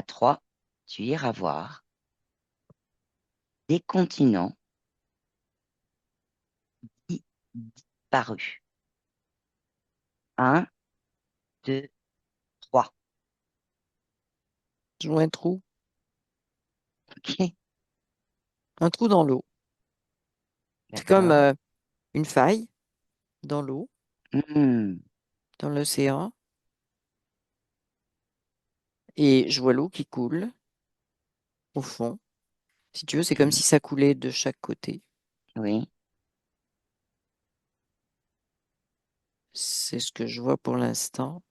3, tu iras voir des continents disparus. Un, 2, 3. Je vois OK, un trou dans l'eau. C'est comme d'accord. une faille dans l'eau, Hmm, dans l'océan, et je vois l'eau qui coule au fond. Si tu veux, c'est comme OK, si ça coulait de chaque côté. oui. C'est ce que je vois pour l'instant.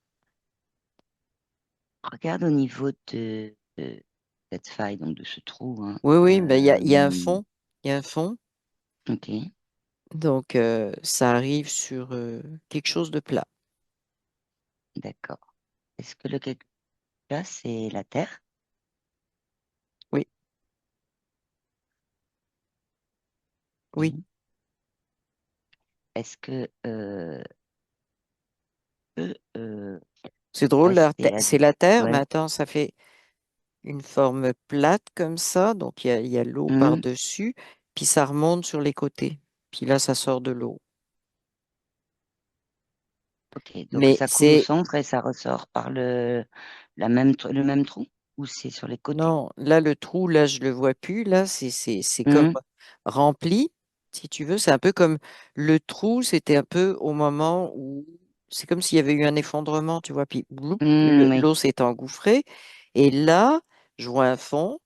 Regarde au niveau de cette faille, donc de ce trou, hein. Oui, oui, ben, il y a un fond. Il y a un fond. OK, Donc, ça arrive sur quelque chose de plat. d'accord. Est-ce que le quelque là, c'est la Terre? Oui, oui. Oui. Est-ce que peut C'est drôle, passer à... c'est la Terre, mais Ouais. attends, ça fait une forme plate comme ça. Donc, il y a l'eau Hmm, par-dessus, puis ça remonte sur les côtés. Puis là, ça sort de l'eau. OK, donc Mais ça coule au c'est centre et ça ressort par le même trou? Ou c'est sur les côtés? Non, là, le trou, là, je le vois plus. Là, c'est comme Hmm, rempli, si tu veux. C'est un peu comme le trou, c'était un peu au moment où c'est comme s'il y avait eu un effondrement, tu vois. Puis bloup, oui. l'eau s'est engouffrée. Et là, je vois un fond.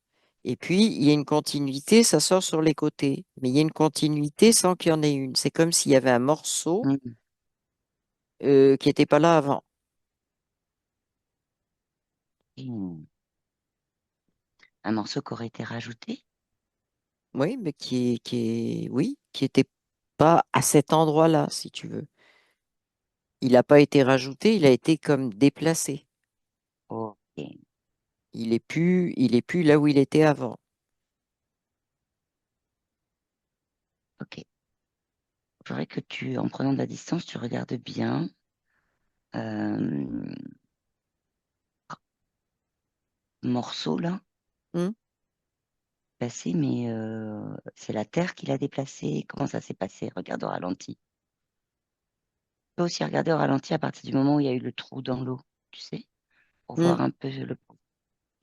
Et puis, il y a une continuité, ça sort sur les côtés. Mais il y a une continuité sans qu'il y en ait une. C'est comme s'il y avait un morceau Hmm, qui n'était pas là avant. hmm. Un morceau qui aurait été rajouté? Oui, mais oui, qui n'était pas à cet endroit-là, si tu veux. Il n'a pas été rajouté, il a été comme déplacé. OK, Il est plus là où il était avant. OK. Il faudrait que en prenant de la distance, tu regardes bien. Euh, Morceau là, Hmm. placé, mais c'est la Terre qui l'a déplacé. Comment ça s'est passé? Regarde au ralenti. Tu peux aussi regarder au ralenti à partir du moment où il y a eu le trou dans l'eau, tu sais, pour Hmm. voir un peu le qui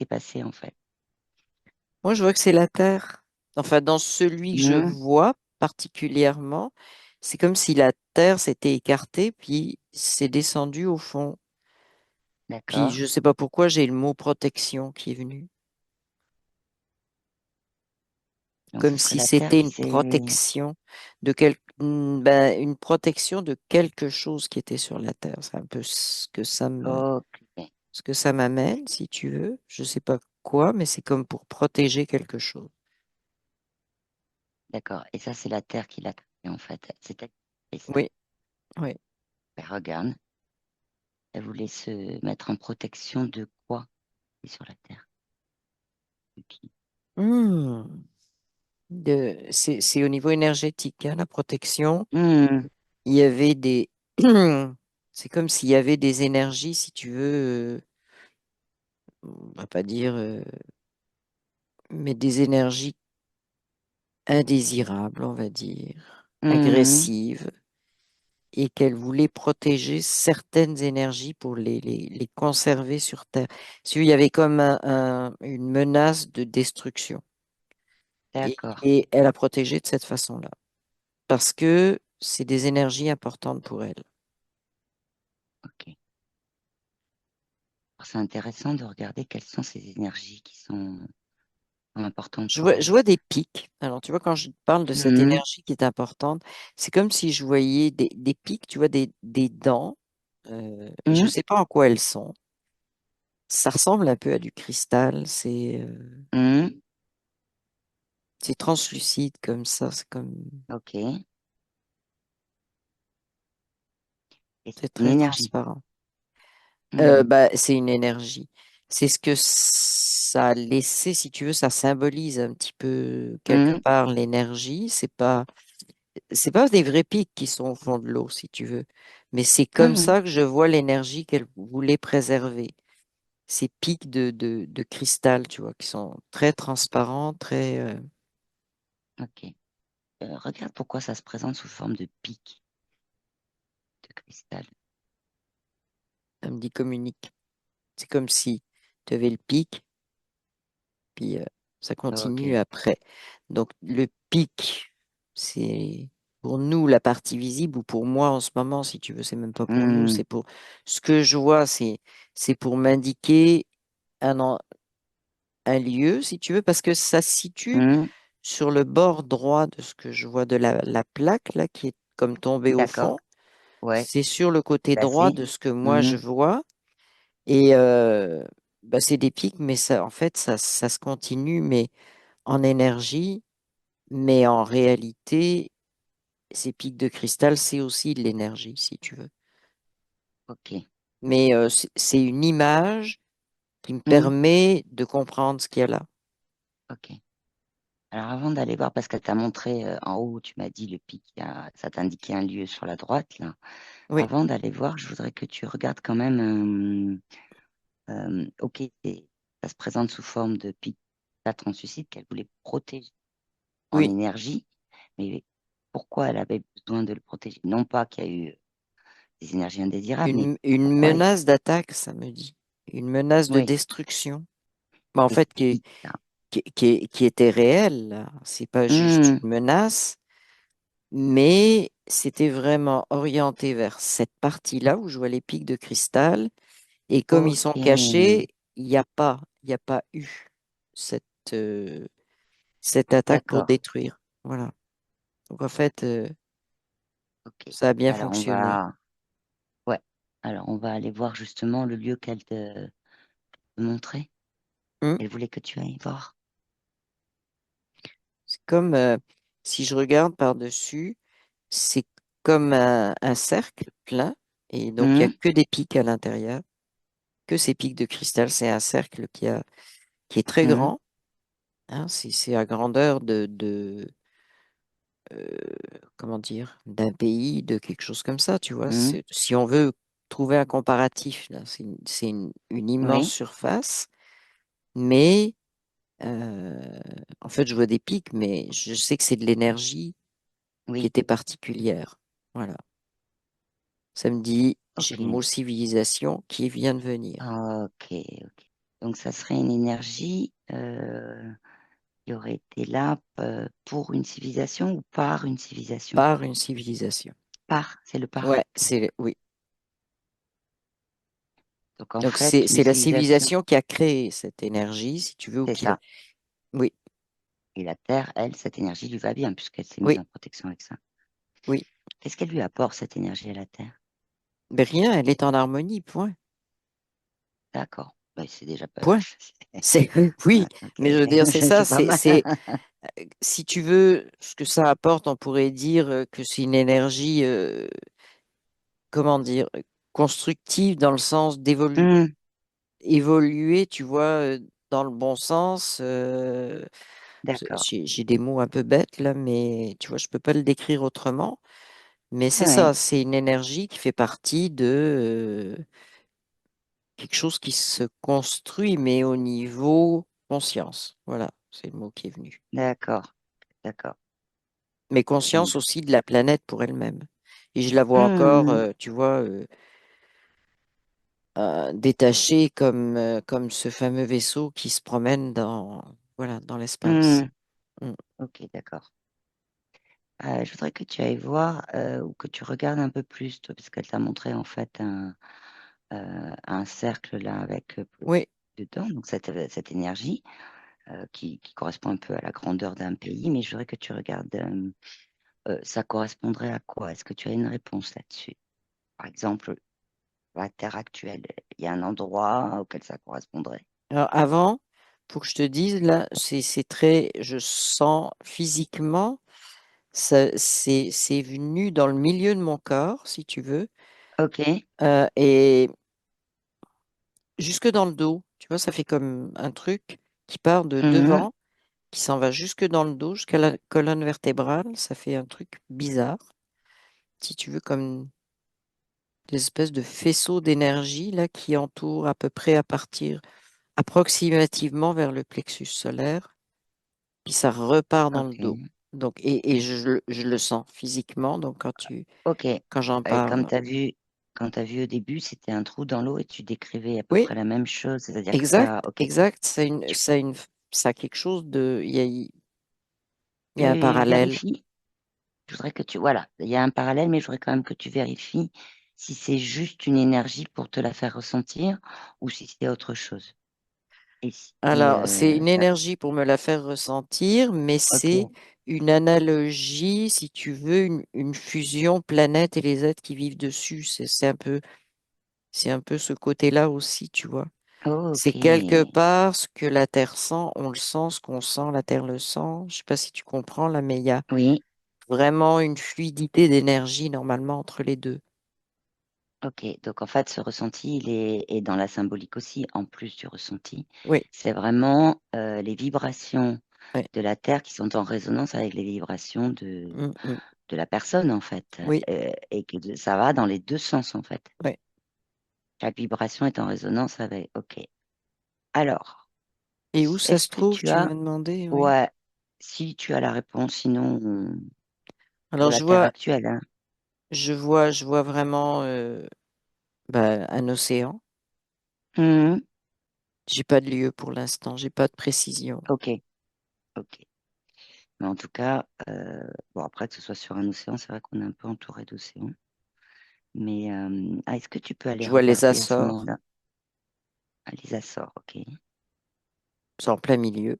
est passé en fait. Moi, je vois que c'est la Terre. Enfin, dans celui que je Hmm, vois particulièrement, c'est comme si la Terre s'était écartée, puis c'est descendu au fond. Puis d'accord. je ne sais pas pourquoi j'ai le mot protection qui est venu. Donc ce Comme serait si la Terre c'était qui une s'est... protection une protection de quelque chose qui était sur la Terre. C'est un peu Ok, ce que ça m'amène, si tu veux. Je sais pas quoi, mais c'est comme pour protéger quelque chose. d'accord. Et ça, c'est la Terre qui l'a créé en fait. C'est elle qui a fait ça. Oui, oui. Ben, regarde, elle voulait se mettre en protection de quoi qui est sur la Terre? De qui? Hmm. C'est au niveau énergétique, hein, la protection. Hmm, Il y avait des, c'est comme s'il y avait des énergies, si tu veux, on va pas dire, mais des énergies indésirables, on va dire, hmm, agressives, et qu'elle voulait protéger certaines énergies pour les conserver sur Terre. Il y avait comme une menace de destruction. d'accord. Et elle a protégé de cette façon-là, parce que c'est des énergies importantes pour elle. Ok. Alors, c'est intéressant de regarder quelles sont ces énergies qui sont importantes pour Je elle. vois des pics. Alors, tu vois, quand je parle de cette Hmm, énergie qui est importante, c'est comme si je voyais des pics, tu vois, des dents, et je ne hmm, sais pas en quoi elles sont. Ça ressemble un peu à du cristal, hmm, c'est translucide comme ça, ok. Et c'est c'est une très énergie. transparent. Hmm, Bah, c'est une énergie. C'est ce que ça a laissé, si tu veux, ça symbolise un petit peu quelque hmm, part l'énergie. C'est pas des vrais pics qui sont au fond de l'eau, si tu veux. Mais c'est comme hmm, ça que je vois l'énergie qu'elle voulait préserver. ces pics de cristal, tu vois, qui sont très transparents, très, Ok. Regarde pourquoi ça se présente sous forme de pic de cristal. ça me dit communique. C'est comme si tu avais le pic, puis ça continue Ok. après. Donc le pic, c'est pour nous la partie visible, ou pour moi en ce moment, si tu veux, c'est même pas pour nous, Hmm, c'est pour ce que je vois, c'est pour m'indiquer un lieu, si tu veux, parce que ça se situe hmm, sur le bord droit de ce que je vois de la plaque, là, qui est comme tombée au d'accord. fond. Ouais. C'est sur le côté droit Placé. de ce que moi je Hmm, vois. Et bah, c'est des pics, mais ça, en fait, ça se continue, mais en énergie, mais en réalité, ces pics de cristal, c'est aussi de l'énergie, si tu veux. ok. Mais c'est une image qui me Hmm, permet de comprendre ce qu'il y a là. ok. Alors avant d'aller voir, parce qu'elle t'a montré en haut, tu m'as dit le pic, ça t'indiquait un lieu sur la droite, là. Oui, Avant d'aller voir, je voudrais que tu regardes quand même. Ok, ça se présente sous forme de pic translucide qu'elle voulait protéger en oui, énergie, mais pourquoi elle avait besoin de le protéger? Non pas qu'il y a eu des énergies indésirables, mais une pourquoi elle... menace d'attaque, ça me dit. Une menace de Oui, destruction. Mais en et fait, qui ça? qui était réelle, là. C'est pas juste Hmm, une menace, mais c'était vraiment orienté vers cette partie-là où je vois les pics de cristal. Et comme ils sont ok, cachés, il y a pas eu cette, euh, cette attaque pour d'accord, détruire. Voilà. Donc en fait, ok. ça a bien Alors fonctionné. ouais, alors on va aller voir justement le lieu qu'elle te montrait. Hum. Elle voulait que tu ailles voir. C'est comme si je regarde par-dessus, c'est comme un cercle plein, et donc il n'y a Hmm, que des pics à l'intérieur, que ces pics de cristal. C'est un cercle qui est très hmm, grand, hein, c'est à grandeur comment dire, d'un pays, de quelque chose comme ça, tu vois. hmm, Si on veut trouver un comparatif, là, c'est une immense oui, surface, mais en fait, je vois des pics, mais je sais que c'est de l'énergie qui oui, était particulière. Voilà. Ça me dit, j'ai le mot ok. civilisation qui vient de venir. Ok, ok. Donc, ça serait une énergie qui aurait été là pour une civilisation ou par une civilisation? Par une civilisation. Par, c'est le par. Ouais, oui. Donc, en Donc fait, une c'est la civilisation, civilisation qui a créé cette énergie, si tu veux, ou c'est qui l'a. ça. Oui, Et la Terre, elle, cette énergie lui va bien puisqu'elle s'est mise oui, en protection avec ça. oui. Qu'est-ce qu'elle lui apporte, cette énergie à la Terre? Mais rien, elle est en harmonie, point. D'accord. Ben, c'est déjà pas... Point. C'est oui, Ok, mais je veux dire, c'est ça, c'est pas mal. si tu veux, ce que ça apporte, on pourrait dire que c'est une énergie, comment dire, constructive dans le sens Hmm, évoluer, tu vois, dans le bon sens. d'accord. J'ai des mots un peu bêtes là, mais tu vois, je peux pas le décrire autrement. Mais c'est Ah ça, oui, c'est une énergie qui fait partie de quelque chose qui se construit, mais au niveau conscience. Voilà, c'est le mot qui est venu. d'accord, d'accord. Mais Bon, conscience ben. aussi de la planète pour elle-même. Et je la vois encore, Hmm, tu vois, détachée comme ce fameux vaisseau qui se promène voilà, dans l'espace. hmm. Mm. Ok, d'accord. Je voudrais que tu ailles voir ou que tu regardes un peu plus, toi, parce qu'elle t'a montré en fait un cercle là avec Oui. dedans, donc cette énergie qui correspond un peu à la grandeur d'un pays, mais je voudrais que tu regardes ça correspondrait à quoi? Est-ce que tu as une réponse là-dessus? Par exemple, la Terre actuelle, il y a un endroit auquel ça correspondrait. Alors avant, pour que je te dise, là, c'est très, je sens physiquement, c'est venu dans le milieu de mon corps, si tu veux, Ok. et jusque dans le dos. Tu vois, ça fait comme un truc qui part de Mhm. devant, qui s'en va jusque dans le dos, jusqu'à la colonne vertébrale. Ça fait un truc bizarre, si tu veux, comme l'espèce de faisceau d'énergie là qui entoure à peu près à partir approximativement vers le plexus solaire, puis ça repart dans le dos. Ok. Donc, et je le sens physiquement, donc Ok. quand j'en Et comme parle. quand tu as vu au début, c'était un trou dans l'eau et tu décrivais à peu Oui, près la même chose. C'est-à-dire que ça. exact, Ok. exact. Tu- Ça a quelque chose de. Il y a un Et parallèle. vérifie. Je voudrais que tu. Voilà. Il y a un parallèle, mais je voudrais quand même que tu vérifies si c'est juste une énergie pour te la faire ressentir ou si c'est autre chose. Et Alors, c'est une ça. énergie pour me la faire ressentir, mais c'est Ok. une analogie, si tu veux, une fusion planète et les êtres qui vivent dessus. C'est un peu ce côté-là aussi, tu vois. C'est Ok. quelque part ce que la Terre sent, on le sent, ce qu'on sent, la Terre le sent. Je sais pas si tu comprends là, mais il y a Oui. vraiment une fluidité d'énergie normalement entre les deux. Ok, donc en fait, ce ressenti, est dans la symbolique aussi, en plus du ressenti. Oui, C'est vraiment les vibrations oui, de la Terre qui sont en résonance avec les vibrations mm, mm, de la personne, en fait. oui, Et que ça va dans les deux sens, en fait. oui. Chaque vibration est en résonance avec. Ok. Alors, Et où ça est-ce se que trouve, tu tu as. me demandais, oui. Ouais, si tu as la réponse, sinon, pour Alors la Terre actuelle, hein. je vois vraiment bah, un océan. Mhm. J'ai pas de lieu pour l'instant, j'ai pas de précision. Ok, ok. Mais en tout cas, bon, après, que ce soit sur un océan, c'est vrai qu'on est un peu entouré d'océans. Mais est-ce que tu peux aller Je vois les regarder à ce Açores, moment-là? À les Açores, ok. c'est en plein milieu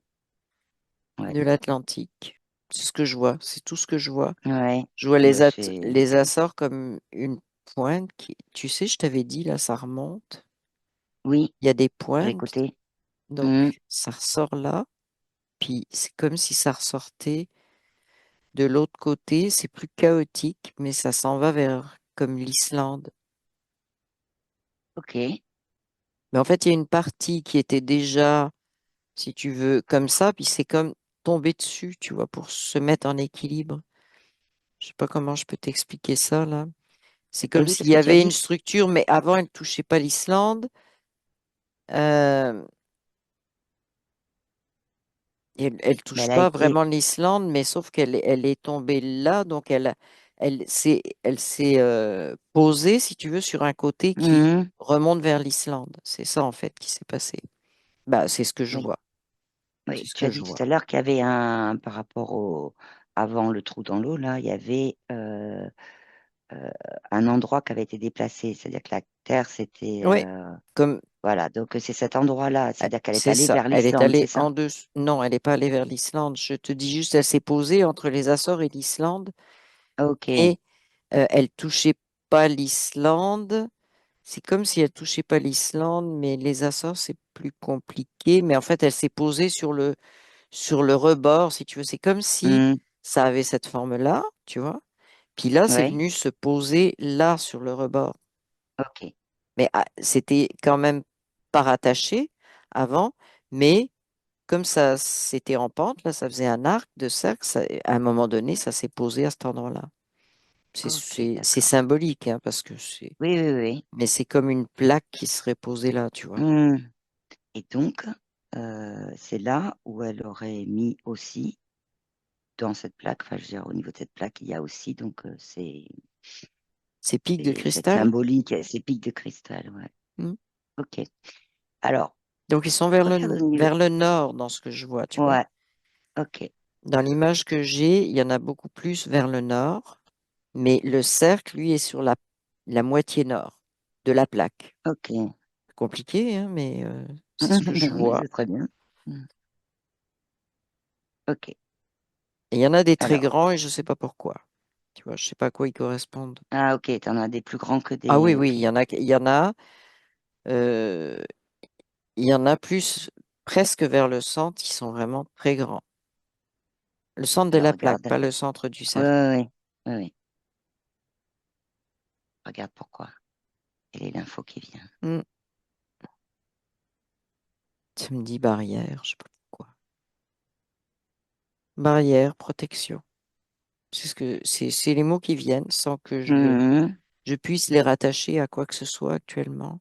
Ouais, de l'Atlantique. C'est ce que je vois, c'est tout ce que je vois. ouais. Je vois Ah bah, c'est. Les Açores comme une pointe qui, tu sais, je t'avais dit, là, ça remonte. Oui, Il y a des j'ai pointes, écouté. Hmm, donc ça ressort là, puis c'est comme si ça ressortait de l'autre côté. C'est plus chaotique, mais ça s'en va vers comme l'Islande. ok. Mais en fait, il y a une partie qui était déjà, si tu veux, comme ça, puis c'est comme tomber dessus, tu vois, pour se mettre en équilibre. Je sais pas comment je peux t'expliquer ça, là. C'est Et comme oui, s'il parce y que tu as avait une dit. structure, mais avant, elle touchait pas l'Islande. Euh, elle Mais touche elle a pas été. vraiment l'Islande, mais sauf elle est tombée là, donc elle s'est posée, si tu veux, sur un côté qui Hmm, remonte vers l'Islande. C'est ça, en fait, qui s'est passé. Bah, c'est ce que je oui, vois. C'est oui. ce Tu que as je dit tout vois. à l'heure qu'il y avait un. Par rapport au. Avant le trou dans l'eau, là, il y avait euh, un endroit qui avait été déplacé. C'est-à-dire que la Terre, c'était. Oui, comme Voilà, donc c'est cet endroit-là. C'est-à-dire qu'elle est c'est allée ça. vers Elle est l'Islande, c'est allée ça? en dessous. Non, elle n'est pas allée vers l'Islande. Je te dis juste, elle s'est posée entre les Açores et l'Islande, Ok. mais elle touchait pas l'Islande. C'est comme si elle touchait pas l'Islande, mais les Açores, c'est plus compliqué. Mais en fait, elle s'est posée sur le rebord, si tu veux. C'est comme si Hmm, ça avait cette forme-là, tu vois. Puis là, c'est ouais. venu se poser là sur le rebord. Ok. Mais c'était quand même pas rattaché avant, mais comme ça c'était en pente, là, ça faisait un arc de cercle, à un moment donné, ça s'est posé à cet endroit-là. Ok, C'est d'accord. symbolique, hein, parce que c'est, Oui, oui, oui. mais c'est comme une plaque qui serait posée là, tu vois. Hmm. Et donc, c'est là où elle aurait mis aussi, dans cette plaque, enfin, je veux dire, au niveau de cette plaque, il y a aussi donc Ces pics de cette cristal. symbolique, ces pics de cristal. Ouais. Hmm. Ok. Alors, Donc ils sont regarde au niveau. vers le nord dans ce que je vois, tu vois. Ouais, ok, Dans l'image que j'ai, il y en a beaucoup plus vers le nord, mais le cercle, lui, est sur la moitié nord de la plaque. ok. Compliqué, hein, mais c'est ce que je Mais vois. c'est très bien. Hmm. Ok. Et il y en a des très Alors, grands et je ne sais pas pourquoi. Tu vois, je sais pas à quoi ils correspondent. ah, ok, t'en as des plus grands que Ah oui, des. oui, Ok, euh, il y en a plus presque vers le centre qui sont vraiment très grands. Le centre de alors la plaque, regarde. pas le centre du Ouais, cercle. ouais, ouais. Ouais, ouais. Regarde pourquoi. Quelle est l'info qui vient? Hmm, ça me dit barrière, je sais pas pourquoi. Barrière, protection. C'est les mots qui viennent sans que Mhm. je puisse les rattacher à quoi que ce soit actuellement.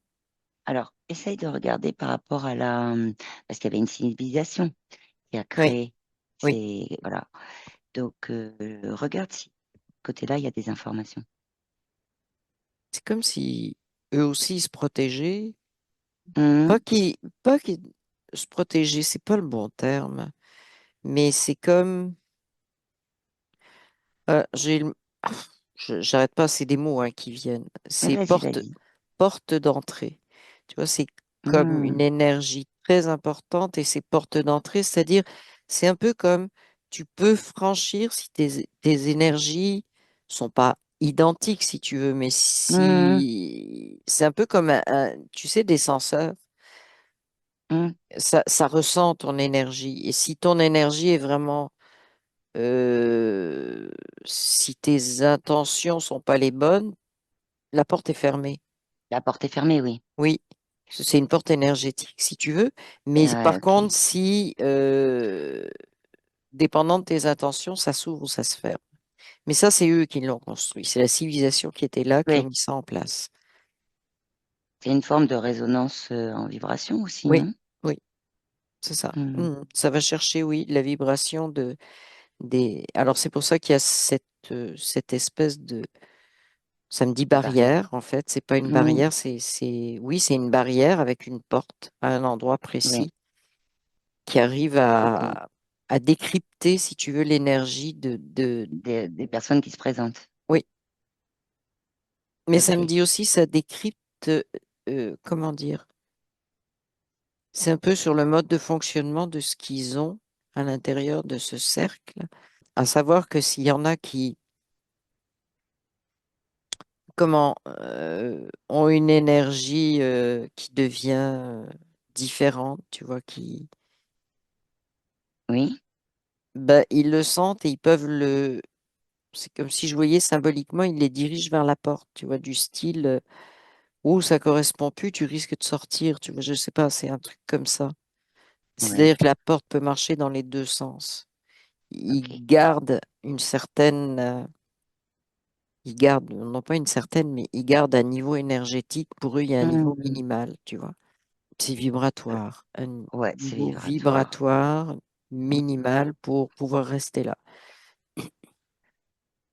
Alors, essaye de regarder par rapport à parce qu'il y avait une civilisation qui a Oui, créé oui. ces... Voilà. Donc, regarde si, de ce côté-là, il y a des informations. C'est comme si eux aussi ils se protégeaient. Mhm. Pas qu'ils se protégeaient, c'est pas le bon terme, mais c'est comme, j'ai, ah, j'arrête pas, c'est des mots hein, qui viennent. Mais C'est vas-y, vas-y. porte d'entrée. Tu vois, c'est comme une Mhm. énergie très importante et c'est porte d'entrée, c'est-à-dire, c'est un peu comme tu peux franchir si tes énergies sont pas identiques, si tu veux, mais Mhm. si c'est un peu comme tu sais, des senseurs. Mhm. Ça ressent ton énergie. Et si ton énergie est vraiment, euh, si tes intentions sont pas les bonnes, la porte est fermée. La porte est fermée, oui. Oui, c'est une porte énergétique, si tu veux. Mais Ouais, par ok. contre, si, dépendant de tes intentions, ça s'ouvre ou ça se ferme. Mais ça, c'est eux qui l'ont construit. C'est la civilisation qui était là, qui ont Oui, mis ça en place. c'est une forme de résonance en vibration aussi, Oui, non? oui, c'est ça. Mhm. Ça va chercher, oui, la vibration des. Alors, c'est pour ça qu'il y a cette espèce de. Ça me dit De barrière. barrière, en fait. C'est pas une Mhm. barrière, oui, c'est une barrière avec une porte à un endroit Oui, précis qui arrive ok. à décrypter, si tu veux, l'énergie Des personnes qui se présentent. Oui, mais ça me Ok. dit aussi, ça décrypte, comment dire, c'est un peu sur le mode de fonctionnement de ce qu'ils ont à l'intérieur de ce cercle, à savoir que s'il y en a qui, comment, ont une énergie qui devient différente, tu vois, Oui. ben, ils le sentent et ils peuvent c'est comme si je voyais symboliquement, ils les dirigent vers la porte, tu vois, du style, où ça correspond plus, tu risques de sortir, tu vois, je sais pas, c'est un truc comme ça. Oui. C'est-à-dire que la porte peut marcher dans les deux sens. Ils Ok. gardent une certaine, ils gardent, non pas une certaine, mais ils gardent un niveau énergétique. Pour eux, il y a un niveau Mhm. minimal, tu vois. C'est vibratoire, un Ouais, c'est niveau vibratoire. vibratoire minimal pour pouvoir rester là.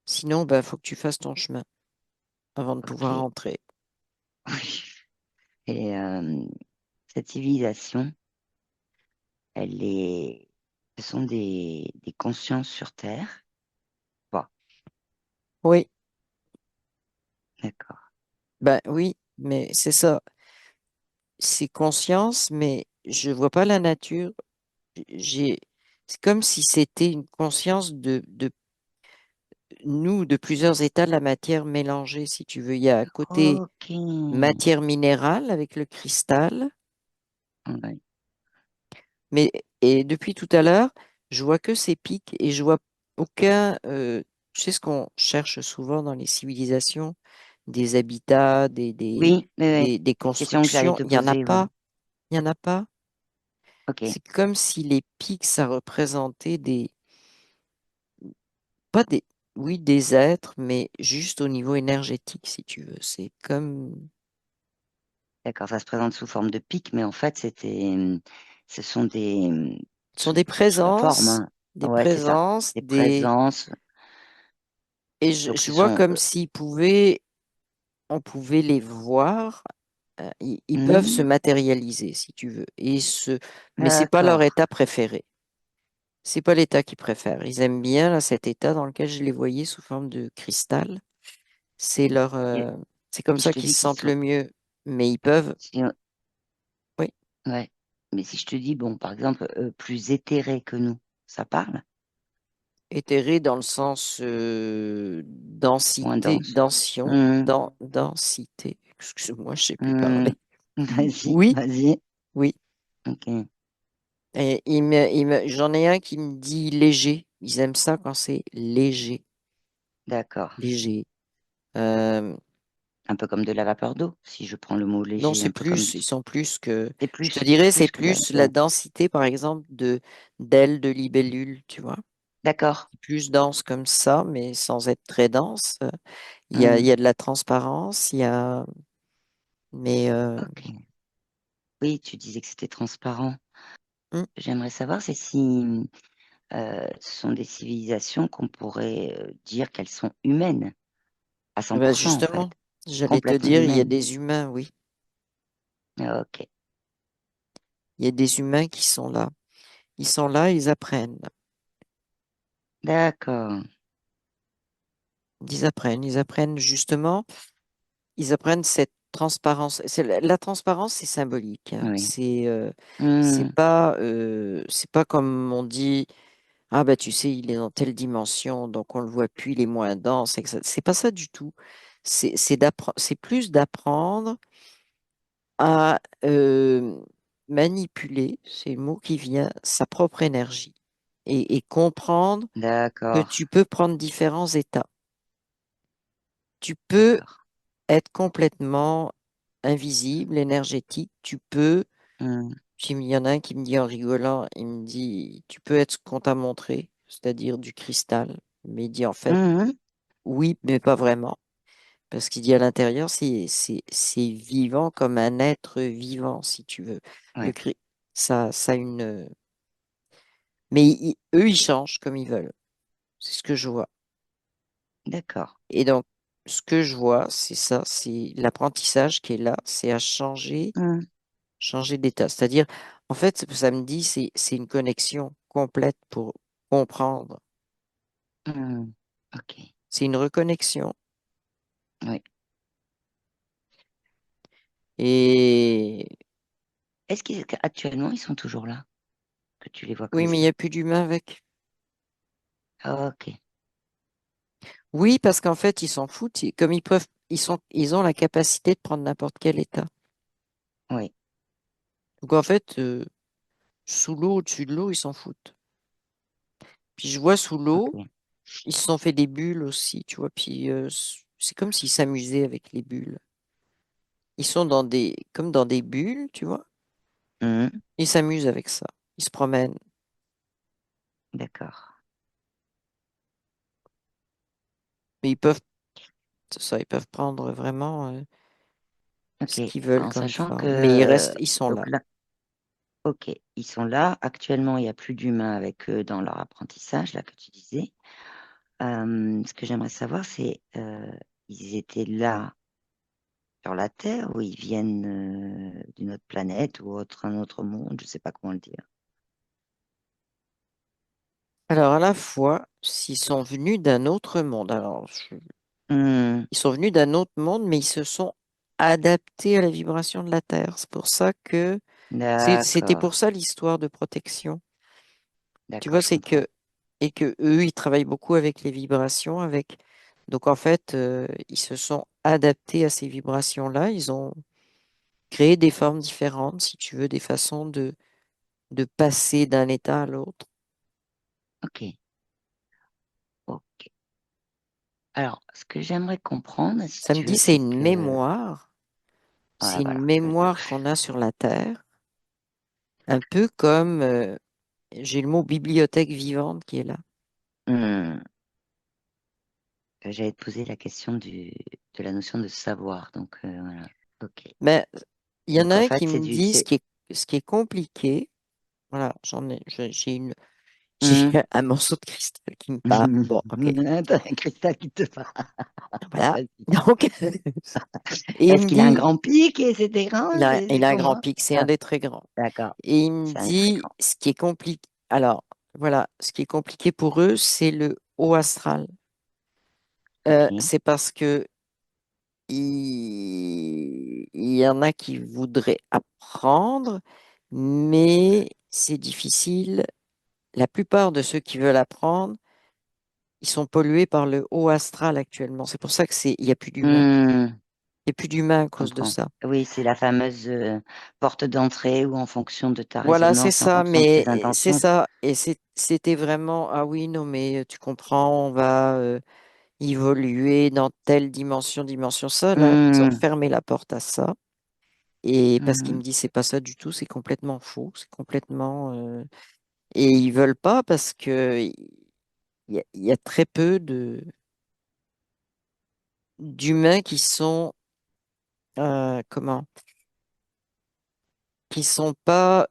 Sinon, il faut que tu fasses ton chemin avant de pouvoir Ok. entrer. Oui. Et cette civilisation, elle est, ce sont des consciences sur Terre. Bon, Oui, d'accord. ben oui, mais c'est ça. C'est conscience, mais je vois pas la nature. J'ai, c'est comme si c'était une conscience de nous, de plusieurs états de la matière mélangée, si tu veux. Il y a un côté Ok. matière minérale avec le cristal, Ouais. mais et depuis tout à l'heure, je vois que ces pics et je vois aucun. Tu sais ce qu'on cherche souvent dans les civilisations, des habitats, Oui, oui, oui. des Question que j'allais constructions. te Il y en a poser, ouais. pas. Il y en a pas. Ok, C'est comme si les pics, ça représentait pas des, oui, des êtres, mais juste au niveau énergétique, si tu veux. C'est comme, d'accord. Ça se présente sous forme de pic, mais en fait, ce sont ce sont sous la forme, hein. des Ouais, c'est ça. présences, Des présences. et Donc, je ce vois sont, comme s'ils on pouvait les voir, ils peuvent se hmm, matérialiser, si tu veux, mais c'est pas leur d'accord. état préféré. C'est pas l'état qu'ils préfèrent. Ils aiment bien là, cet état dans lequel je les voyais sous forme de cristal. C'est Et c'est comme si je ça te qu'ils dis se qu'ils sentent sont, le mieux. Mais ils peuvent, si- oui, ouais. Mais si je te dis, bon, par exemple, plus éthérés que nous, ça parle? éthérés dans le sens Moins densité, dense. Hmm, densité. Excuse-moi, je sais plus hmm. parler. Vas-y, Oui, vas-y. oui. Ok, Et j'en ai un qui me dit léger. Ils aiment ça quand c'est léger, d'accord. léger. Euh, Un peu comme de la vapeur d'eau, si je prends le mot non, léger, c'est un peu comme... plus, ils sont plus que, C'est je te dirais, c'est plus que de la plus vapeur la d'eau. densité, par exemple, d'ailes de libellule, tu vois. D'accord. plus dense comme ça, mais sans être très dense. Il Hmm. y a de la transparence, mais Ok. Oui, tu disais que c'était transparent. hmm, J'aimerais savoir c'est si ce sont des civilisations qu'on pourrait dire qu'elles sont humaines, à eh ben 100% en justement, fait, j'allais te complètement dire, il y a humaines. des humains, oui, Ok, il y a des humains qui sont là. Ils sont là, ils apprennent. d'accord. Ils apprennent justement, ils apprennent cette transparence. La transparence, c'est symbolique, hein. Oui. Hmm. C'est pas comme on dit, ah bah tu sais, il est dans telle dimension, donc on le voit plus, il est moins dense. C'est pas ça du tout. C'est plus d'apprendre à manipuler, c'est le mot qui vient, sa propre énergie et comprendre que D'accord, tu peux prendre différents états. Tu peux d'accord. être complètement invisible, énergétique. Tu peux, Hmm. il y en a un qui me dit en rigolant, il me dit, tu peux être ce qu'on t'a montré, c'est-à-dire du cristal. Mais il dit en fait, Mhm. oui, mais pas vraiment. Parce qu'il dit à l'intérieur, c'est vivant comme un être vivant, si tu veux. Le, Ouais, cri- ça a une. Mais eux, ils changent comme ils veulent. C'est ce que je vois. d'accord. Et donc, ce que je vois, c'est ça, c'est l'apprentissage qui est là, c'est à Hmm. changer d'état. C'est-à-dire, en fait, ça me dit, c'est une connexion complète pour comprendre. Hmm. Ok, C'est une reconnexion. oui. Et Est-ce qu'actuellement ils sont toujours là, que tu les vois oui, comme mais il ça? n'y a plus d'humain avec. Ok, Oui, parce qu'en fait, ils s'en foutent. Comme ils peuvent, ils ont la capacité de prendre n'importe quel état. oui, Donc en fait, sous l'eau, au-dessus de l'eau, ils s'en foutent. Puis je vois sous l'eau, ok. ils se sont fait des bulles aussi, tu vois. Puis c'est comme s'ils s'amusaient avec les bulles. Ils sont comme dans des bulles, tu vois. Hmm. Ils s'amusent avec ça. Ils se promènent. D'accord. Mais ils peuvent, c'est ça, ils peuvent prendre vraiment Ok, ce qu'ils veulent en comme sachant forme. Mais ils sont là. donc là, ok, ils sont là. Actuellement, il n'y a plus d'humains avec eux dans leur apprentissage, là que tu disais. Ce que j'aimerais savoir, c'est ils étaient là sur la Terre ou ils viennent d'une autre planète ou un autre monde, je ne sais pas comment le dire. Alors à la fois, s'ils sont venus d'un autre monde. Hmm, Ils sont venus d'un autre monde, mais ils se sont adaptés à la vibration de la Terre. C'est pour ça que c'était d'accord, pour ça l'histoire de protection. Tu d'accord, vois, je comprends. et que eux, ils travaillent beaucoup avec les vibrations, avec. Donc en fait, ils se sont adaptés à ces vibrations-là. Ils ont créé des formes différentes, si tu veux, des façons de passer d'un état à l'autre. Ok, ok. Alors, ce que j'aimerais comprendre, si Ça me tu dit, veux, c'est que c'est ah, une voilà, mémoire qu'on a sur la Terre, un peu comme j'ai le mot bibliothèque vivante qui est là. hmm, j'allais te poser la question de la notion de savoir. Donc voilà, ok. Mais il y en a Donc en un qui fait, c'est me du, dit c'est ce qui est compliqué. Voilà, j'ai hmm. un morceau de cristal qui me parle. Bon, ok, T'as un cristal qui te parle. voilà. Vas-y. Donc, et il Est-ce me qu'il a un dit, grand pic et c'était grand? il C'est a un grand comment? pic, c'est un Ah, des très grands. d'accord, Et il me c'est un des très dit, grands. ce qui est compliqué. Alors, voilà, ce qui est compliqué pour eux, c'est le haut astral. Ok. C'est parce que il y en a qui voudraient apprendre, mais c'est difficile. La plupart de ceux qui veulent apprendre, ils sont pollués par le haut astral actuellement. C'est pour ça il y a plus d'humains. Hmm, Il y a plus d'humains à je cause de comprends. ça. Oui, c'est la fameuse porte d'entrée où en fonction de ta Voilà, c'est résonance et en ça, fonction de tes mais c'est intentions. ça. Et c'était vraiment, ah oui, non, mais tu comprends, on va évoluer dans telle dimension, dimension. Ça, là, ils ont Hmm, fermé la porte à ça. Et parce qu'il hmm, me dit, c'est pas ça du tout, c'est complètement faux, c'est complètement. Et ils veulent pas parce que il y a très peu d'humains qui sont, comment, qui sont pas,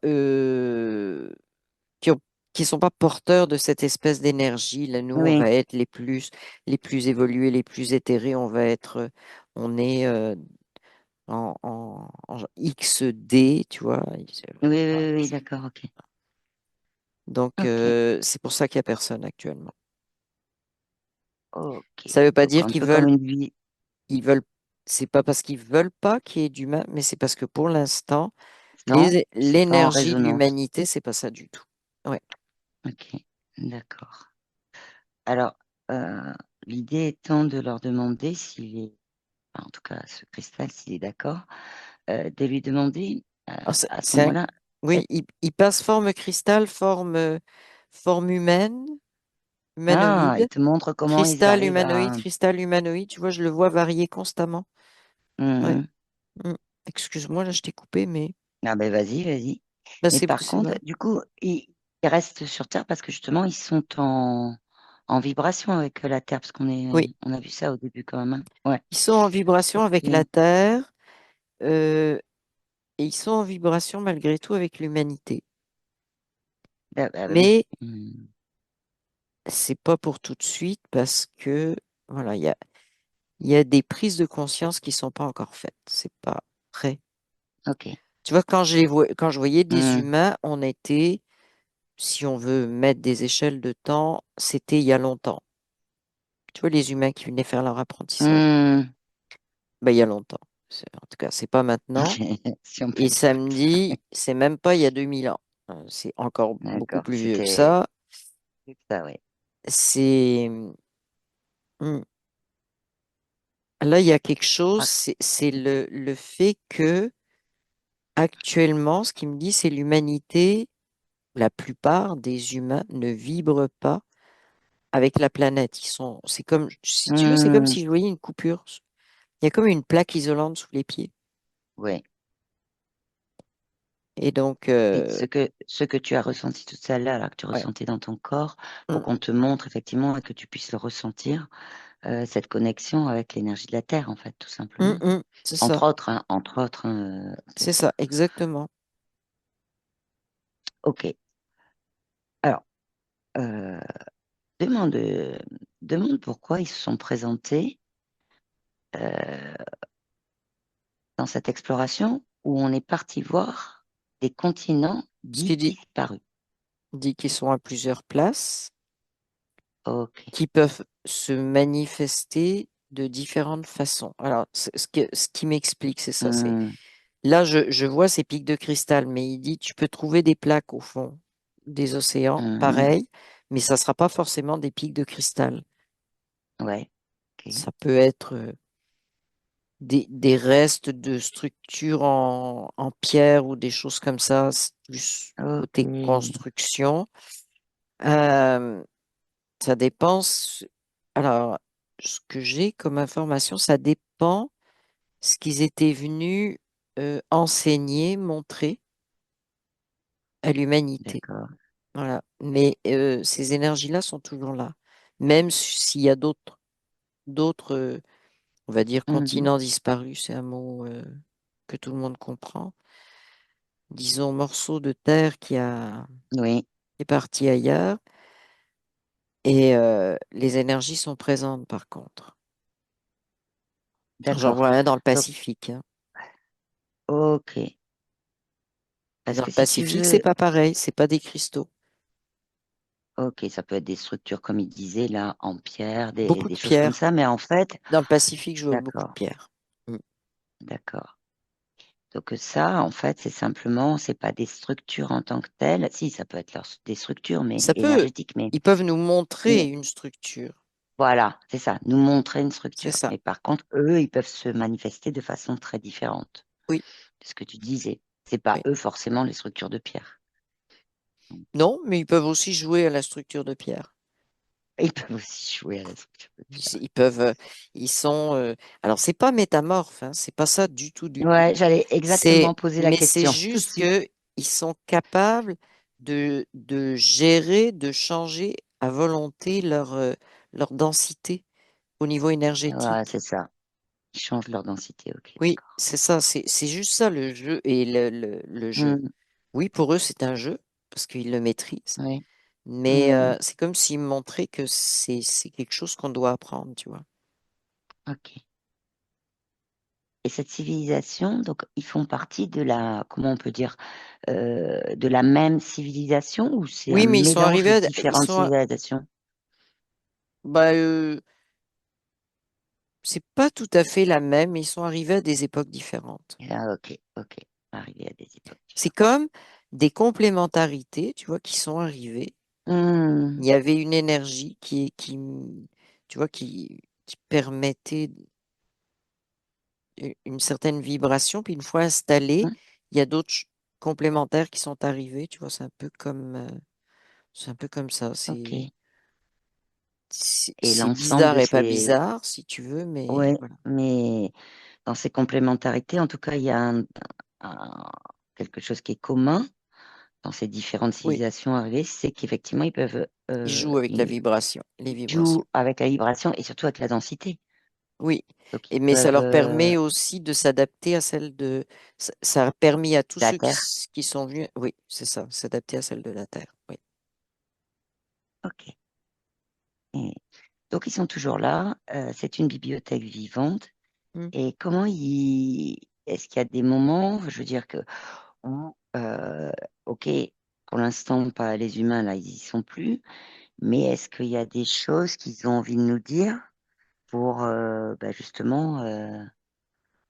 qui ont- qui sont pas porteurs de cette espèce d'énergie. Là, nous, on Oui, va être les plus évolués, les plus éthérés. On est en XD, tu vois. oui, oui, oui, oui, d'accord, ok. Donc, Ok, c'est pour ça qu'il n'y a personne actuellement. ok. Ça ne veut pas Donc dire un peu comme une vie. ils veulent, c'est pas parce qu'ils veulent pas qu'il y ait d'humains, mais c'est parce que pour l'instant, Non, c'est pas en l'énergie de résonance. l'humanité, c'est pas ça du tout. Ouais. Ok, d'accord. Alors, euh, l'idée étant de leur demander s'il est, enfin, en tout cas, ce cristal, s'il est d'accord, de lui demander Alors, à ce moment-là, oui, il passe forme cristal, forme humaine, il humanoïde, te montre comment ils arrivent à. cristal humanoïde. Tu vois, je le vois varier constamment. Ouais. Mhm. Mm. Excuse-moi, là, je t'ai coupé, mais Ah ben vas-y, vas-y. bah, Mais par c'est contre, vrai. du coup, ils restent sur Terre parce que justement, ils sont en vibration avec la Terre, parce Oui, on a vu ça au début quand même, hein. Ouais. ils sont en vibration avec la Ok. Terre. euh, Et ils sont en vibration malgré tout avec l'humanité. Ah bah oui. Mais Hmm. c'est pas pour tout de suite parce que voilà, il y a des prises de conscience qui sont pas encore faites. C'est pas prêt. Ok. Tu vois, quand je voyais des Hmm. humains, on était, si on veut mettre des échelles de temps, c'était il y a longtemps. Tu vois, les humains qui venaient faire leur apprentissage. Hmm. Ben, il y a longtemps. En tout cas, c'est pas maintenant. Si on peut Et dire comme ça. samedi, c'est même pas il y a 2000 ans. C'est encore beaucoup D'accord. plus vieux que C'était ça. ça, ouais. C'est hmm, Là, il y a quelque chose, Ah, c'est le fait que actuellement, ce qui me dit, c'est l'humanité, la plupart des humains ne vibrent pas avec la planète. C'est comme, si tu veux, c'est comme hmm. si je voyais une coupure. Il y a comme une plaque isolante sous les pieds. Ouais. Et donc, Et ce que tu as ressenti tout à l'heure, là, que tu ouais. ressentais dans ton corps, pour Mm, qu'on te montre effectivement et que tu puisses le ressentir, cette connexion avec l'énergie de la Terre, en fait, tout simplement. c'est ça, Entre autres, hein, c'est c'est ça. ça, exactement. Ok. Alors, euh, demande, demande pourquoi ils se sont présentés euh, dans cette exploration où on est parti voir des continents Ce qui dits dit, disparus. dit qu'ils sont à plusieurs places, Ok. qui peuvent se manifester de différentes façons. Alors, ce qui m'explique, c'est ça, c'est Hmm, là, je vois ces pics de cristal, mais il dit tu peux trouver des plaques au fond des océans, mhm, pareil, mais ça ne sera pas forcément des pics de cristal. ouais. Ok. Ça peut être des restes de structures en pierre ou des choses comme ça, c'est plus côté Ok. construction. Euh, Ça dépend. Alors, ce que j'ai comme information, ça dépend ce qu'ils étaient venus enseigner, montrer à l'humanité. D'accord. Voilà. Mais ces énergies-là sont toujours là. Même s'il y a d'autres, on va dire, Mhm, continents disparus, c'est un mot que tout le monde comprend. Disons, morceau de terre oui. qui est parti ailleurs. Et les énergies sont présentes, par contre. J'en D'accord. vois un dans le Donc, Pacifique, hein. ok. Mais Parce dans le que si tu Pacifique, c'est veux, pas pareil, c'est pas des cristaux. ok, ça peut être des structures, comme il disait, là, en pierre, Beaucoup des de choses comme pierres. ça, mais en fait, Dans le Pacifique, je vois beaucoup de d'accord, pierres. Mm. d'accord. Donc ça, en fait, c'est simplement, c'est pas des structures en tant que telles. Si, ça peut être des structures, mais Ça peut, énergétiques, mais, Ils peuvent nous montrer mais une structure. voilà, c'est ça, nous montrer une C'est structure. ça. Mais par contre, eux, ils peuvent se manifester de façon très différente. Oui, C'est ce que tu disais. C'est pas oui. eux forcément les structures de pierre. Non, mais ils peuvent aussi jouer à la structure de pierre. Ils peuvent aussi jouer à la structure de Ils, pierre. ils peuvent, ils sont. Alors, c'est pas métamorphe, hein, c'est pas ça du tout, du tout. Ouais, j'allais exactement poser la Mais c'est question tout de juste suite. que ils sont capables de gérer, de changer à volonté leur densité au niveau Ouais, énergétique. c'est ça. Ils changent leur densité. Ok, Oui, d'accord. c'est ça, c'est juste ça le jeu et le jeu. Hmm, Oui, pour eux, c'est un jeu parce qu'ils le maîtrisent, oui. mais Hmm, c'est comme s'ils me montraient que c'est quelque chose qu'on doit apprendre, tu vois. ok. Et cette civilisation, donc, ils font partie de la, comment on peut dire, de la même civilisation ou c'est un Oui, mais ils sont mélange arrivés de ils différentes sont, civilisations? bah, c'est pas tout à fait la même, mais ils sont arrivés à des époques différentes. Ah, ok, ok. Arrivé à des époques C'est différentes. comme des complémentarités, tu vois, qui sont arrivées. Il Hmm, y avait une énergie tu vois, qui permettait une certaine vibration, puis une fois installée, hmm, il y a d'autres complémentaires qui sont arrivés, tu vois, c'est un peu comme ça. ok. Et C'est l'ensemble bizarre de et pas ces... bizarre, si tu veux, mais Ouais, voilà. mais dans ces complémentarités, en tout cas, il y a un- quelque chose qui est commun dans ces différentes Oui, civilisations arrivées, c'est qu'effectivement, ils peuvent, ils jouent avec la vibration, les ils vibrations. jouent avec la vibration et surtout avec la densité. Oui, Donc, ils mais ça peuvent leur permet aussi de s'adapter à celle de... ça a permis à tous la ceux Terre. qui sont venus, oui, c'est ça, s'adapter à celle de la Terre. Oui. Ok. Et donc, ils sont toujours là. C'est une bibliothèque vivante. Mm. Et comment ils... Est-ce qu'il y a des moments, je veux dire que, où, ok, pour l'instant, pas les humains, là, ils y sont plus, mais est-ce qu'il y a des choses qu'ils ont envie de nous dire pour, bah, justement,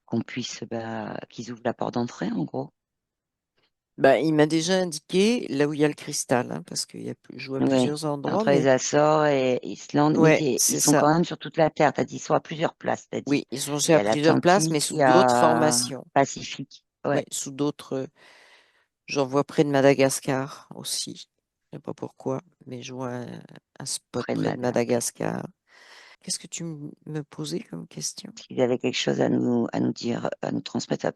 qu'on puisse, bah, qu'ils ouvrent la porte d'entrée, en gros? Bah, il m'a déjà indiqué là où il y a le cristal, hein, parce je vois Oui, plusieurs endroits, entre les mais Açores et Islande, mais ouais, ils c'est sont ça. quand même sur toute la Terre, t'as dit, ils sont à plusieurs places, t'as dit. Oui, ils sont Il y à a plusieurs places, mais l'Atlantique, il sous y d'autres a formations. Pacifique. Ouais, Ouais, sous d'autres. J'en vois près de Madagascar aussi. Je sais pas pourquoi, mais je vois un spot près de près de Madagascar. Ok. Madagascar. Qu'est-ce que tu me posais comme question? S'ils avaient quelque chose à nous dire, à nous transmettre,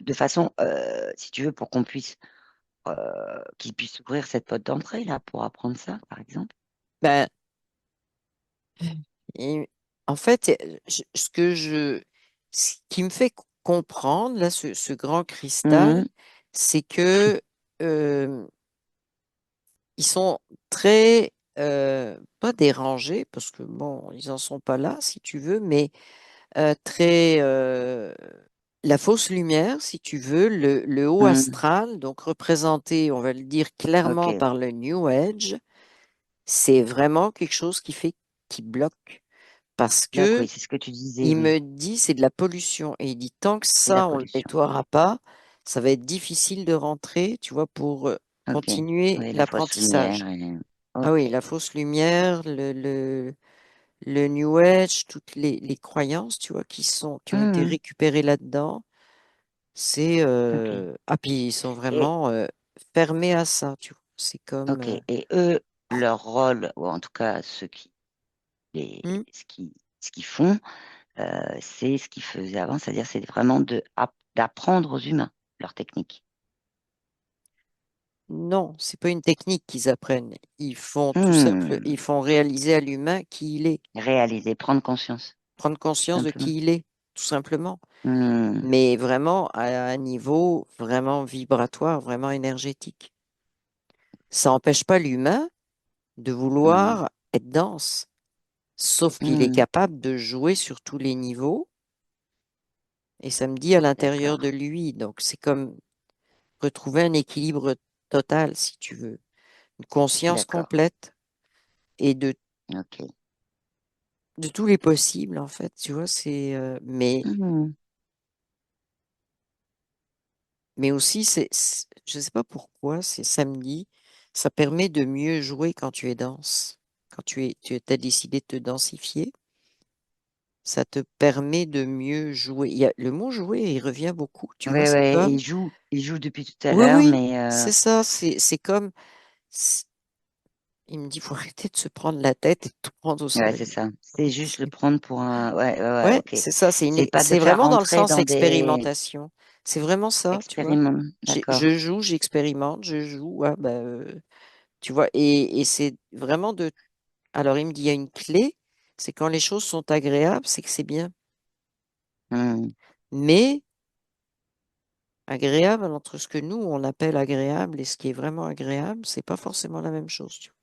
de façon, si tu veux, pour qu'on puisse, qu'ils puissent ouvrir cette porte d'entrée, là, pour apprendre ça, par exemple. Ben, et en fait, ce qui me fait comprendre, là, ce grand cristal, Mhm, c'est que euh, ils sont très, pas dérangés, parce que bon, ils en sont pas là, si tu veux, mais très, la fausse lumière, si tu veux, le haut mhm. astral, donc représenté, on va le dire clairement Ok, par le New Age, c'est vraiment quelque chose qui bloque. Parce d'accord, que oui, c'est ce que tu disais, il oui, me dit c'est de la pollution. Et il dit tant que c'est la ça, on ne le pollution. nettoiera pas, ça va être difficile de rentrer, tu vois, pour Ok, continuer oui, la fausse l'apprentissage. lumière. Ah Ok. oui, la fausse lumière, le New Age, toutes les croyances, tu vois, qui ont été Mhm, récupérées là-dedans, ok. ah, puis ils sont Et, vraiment fermés à ça, tu vois. C'est comme... ok. Et eux, leur rôle, ou en tout cas, les, hmm, ce qu'ils font, c'est ce qu'ils faisaient avant, c'est-à-dire c'est vraiment d'apprendre aux humains leur technique. non, c'est pas une technique qu'ils apprennent. Ils Hmm. font réaliser à l'humain qui il est, Réaliser, prendre conscience, prendre conscience de simplement. qui il est, tout simplement. Hmm. Mais vraiment à un niveau vraiment vibratoire, vraiment énergétique. Ça n'empêche pas l'humain de Hmm. vouloir être dense, sauf qu'il est Hmm. capable de jouer sur tous les niveaux, et ça me dit à l'intérieur de D'accord, lui. Donc c'est comme retrouver un équilibre total, si tu veux, une conscience d'accord. complète et Ok. de tous les possibles, en fait, tu vois, Hmm. mais aussi, je sais pas pourquoi, c'est samedi, ça permet de mieux jouer quand tu es dense. Quand tu as décidé de te densifier, ça te permet de mieux jouer. Le mot jouer, il revient beaucoup, tu vois, Ouais, c'est ouais, et comme, il joue depuis tout à oui, l'heure, oui, mais c'est ça, c'est comme, c'est- il me dit, faut arrêter de se prendre la tête et de tout prendre au ouais, c'est sérieux. ça. C'est juste le prendre pour un. Ouais, ouais, ouais, Ouais, ok. c'est ça, C'est pas de c'est faire vraiment dans le rentrer sens dans des expérimentation. C'est vraiment ça, tu vois. expériments. D'accord. Je joue, j'expérimente, je joue, ouais, bah, tu vois, et c'est vraiment Alors, il me dit, il y a une clé, c'est quand les choses sont agréables, c'est que c'est bien. Hmm. Mais agréable, entre ce que nous, on appelle agréable et ce qui est vraiment agréable, c'est pas forcément la même chose. Tu vois.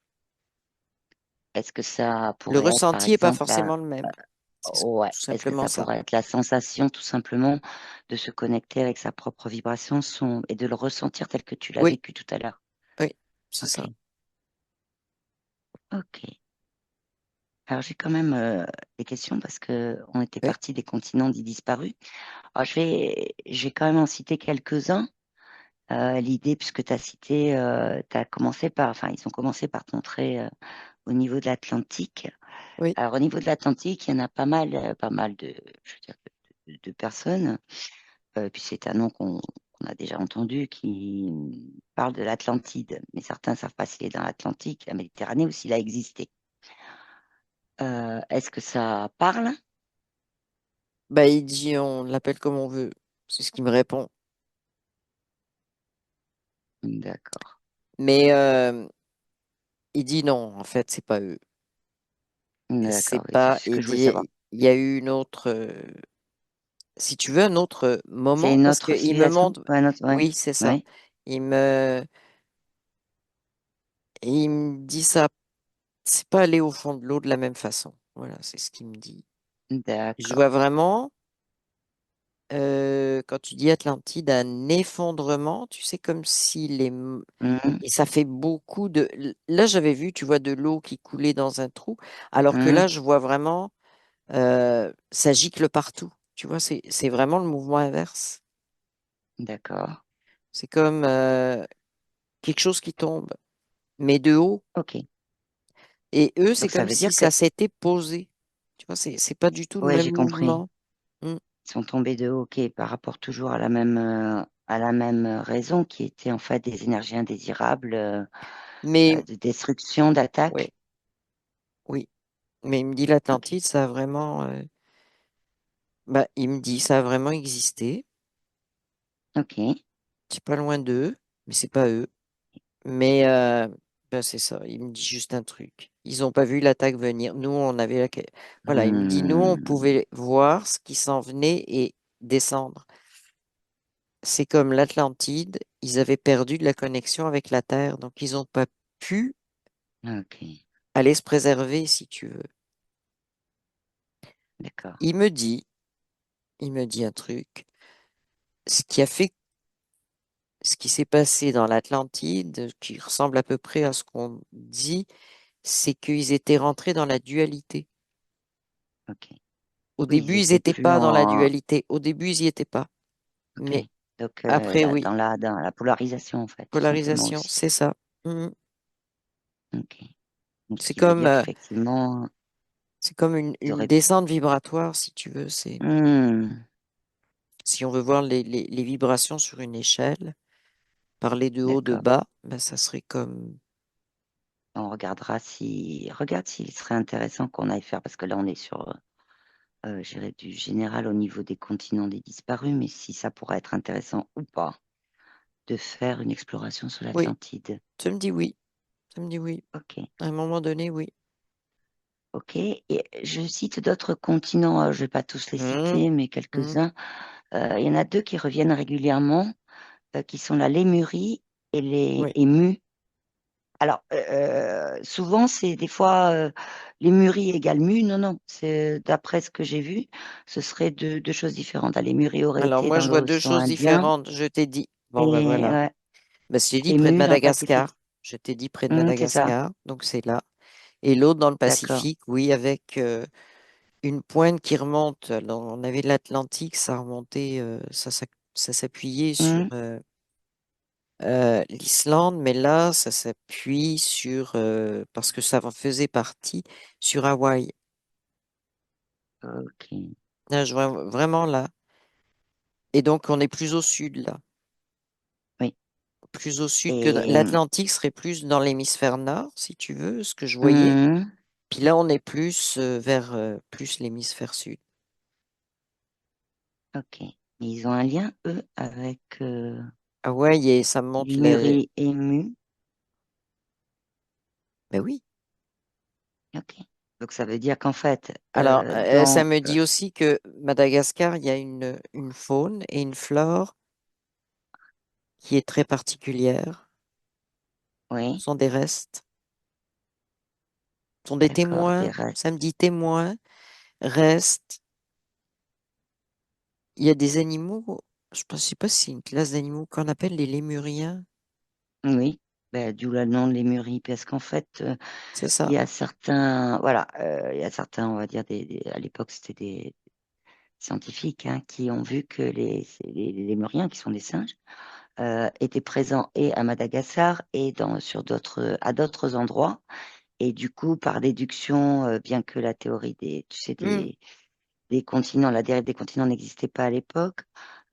Est-ce que ça Le pourrait être, par ressenti est pas exemple, la... forcément le même. Ouais, Tout est-ce que simplement ça ça. pourrait être la sensation, tout simplement, de se connecter avec sa propre vibration, son... et de le ressentir tel que tu l'as Oui, vécu tout à l'heure? oui, c'est ça. Ok, ok. Alors j'ai quand même des questions parce que on était Oui, parti des continents dits disparus. Alors, je vais quand même en citer quelques-uns. L'idée, puisque tu as cité, t'as commencé par, enfin, ils ont commencé par te montrer au niveau de l'Atlantique. oui. Alors, au niveau de l'Atlantique, il y en a pas mal de, je veux dire, de personnes. Puis c'est un nom qu'on a déjà entendu qui parle de l'Atlantide, mais certains ne savent pas s'il est dans l'Atlantique, la Méditerranée ou s'il a existé. Est-ce que ça parle? Bah, il dit, on l'appelle comme on veut. C'est ce qu'il me répond. D'accord, Mais il dit non, en fait, c'est pas eux. C'est d'accord, oui, c'est pas. ce que Il je voulais savoir. dit, il y a eu une autre. Si tu veux, un autre C'est moment, une parce autre qu'il me civilisation? montre. Ouais, ouais, Oui, c'est ça. ouais, Il me, il me dit ça. C'est pas aller au fond de l'eau de la même façon. Voilà, c'est ce qu'il me dit. Je vois d'accord. vraiment, quand tu dis Atlantide, un effondrement, tu sais, comme si Mhm, et ça fait beaucoup de... Là, j'avais vu, tu vois, de l'eau qui coulait dans un trou, alors que là, mhm, je vois vraiment, ça gicle partout. Tu vois, c'est vraiment le mouvement inverse. d'accord. C'est comme quelque chose qui tombe, mais de haut. Ok. Et eux, c'est Donc ça comme veut si dire que, ça s'était posé. Tu vois, c'est pas du tout le ouais, même j'ai compris. mouvement. Mm. Ils sont tombés de haut, ok, par rapport toujours à la même raison qui était en fait des énergies indésirables, Mais, de destruction, oui, d'attaque. oui. Mais il me dit Ok, l'Atlantide, ça a vraiment, bah, il me dit ça a vraiment existé. ok. C'est pas loin d'eux, mais c'est pas eux. Mais bah, c'est ça. Il me dit juste un truc. Ils ont pas vu l'attaque venir. Nous, on avait voilà. Il me dit nous, on Hmm, pouvait voir ce qui s'en venait et descendre. C'est comme l'Atlantide. Ils avaient perdu de la connexion avec la Terre, donc ils n'ont pas pu ok, aller se préserver, si tu veux. d'accord. Il me dit, il me dit un truc. Ce qui a fait ce qui s'est passé dans l'Atlantide, qui ressemble à peu près à ce qu'on dit, c'est qu'ils étaient rentrés dans la dualité. Ok. Au Oui, ils début, ils étaient n'étaient plus pas dans la en. dualité. Au début, ils n'y étaient pas. Ok. Mais Donc après, oui, dans la polarisation en fait, tout simplement polarisation, aussi. c'est ça. Mhm. Ok. Donc ce C'est qui veut comme, dire qu'effectivement, c'est comme ils une auraient. descente vibratoire, si tu veux. Hmm, Si on veut voir les vibrations sur une échelle, parler de haut, de d'accord. bas, ben, ça serait comme, On regardera si. Regarde s'il serait intéressant qu'on aille faire, parce que là on est sur je dirais du général au niveau des continents des disparus, mais si ça pourrait être intéressant ou pas de faire une exploration sur oui, l'Atlantide. ça me dit oui, ça me dit oui. Ok, À un moment donné, oui. ok. Et je cite d'autres continents, je ne vais pas tous les Mhm, citer, mais mhm, quelques-uns. Il y en a deux qui reviennent régulièrement, qui sont la Lémurie et les oui. Émus. Alors, souvent, c'est des fois Lémurie égale Mu. Non, non, c'est d'après ce que j'ai vu, ce serait deux choses différentes. La Lémurie aurait Alors été moi, dans je vois deux l'océan choses Indien différentes. Je t'ai dit. Bon, ben et, voilà. Ben, je t'ai dit près de Mu dans le Madagascar. Pacifique. Je t'ai dit près de C'est ça, Madagascar. Donc c'est là. Et l'autre dans le d'accord. Pacifique, oui, avec une pointe qui remonte. Alors, on avait l'Atlantique, ça remontait, ça s'appuyait sur Hum, l'Islande, mais là, ça s'appuie sur, parce que ça en faisait partie, sur Hawaï. ok, Là, je vois vraiment là. Et donc, on est plus au sud, là. oui. Plus au sud que Et l'Atlantique serait plus dans l'hémisphère nord, si tu veux, ce que je voyais. hum, Puis là, on est plus vers plus l'hémisphère sud. ok. Ils ont un lien, eux, avec Hawaï, et ça monte Lémurie et Mu. Ben oui, Ok. Donc ça veut dire qu'en fait, Alors, ça dans... me dit aussi que Madagascar, il y a une faune et une flore qui est très particulière. Oui, Ce sont des restes, ce sont des d'accord, des témoins. restes. Ça me dit témoins, restes. Il y a des animaux, je ne sais pas si c'est une classe d'animaux qu'on appelle les lémuriens. Oui, ben, d'où le nom de lémurie, parce qu'en fait, C'est il ça. y a certains, voilà, il y a certains, on va dire, à l'époque, c'était des scientifiques hein, qui ont vu que les lémuriens, qui sont des singes, étaient présents et à Madagascar et à d'autres endroits. Et du coup, par déduction, bien que la théorie tu sais, Hmm. des continents, la dérive des continents n'existait pas à l'époque,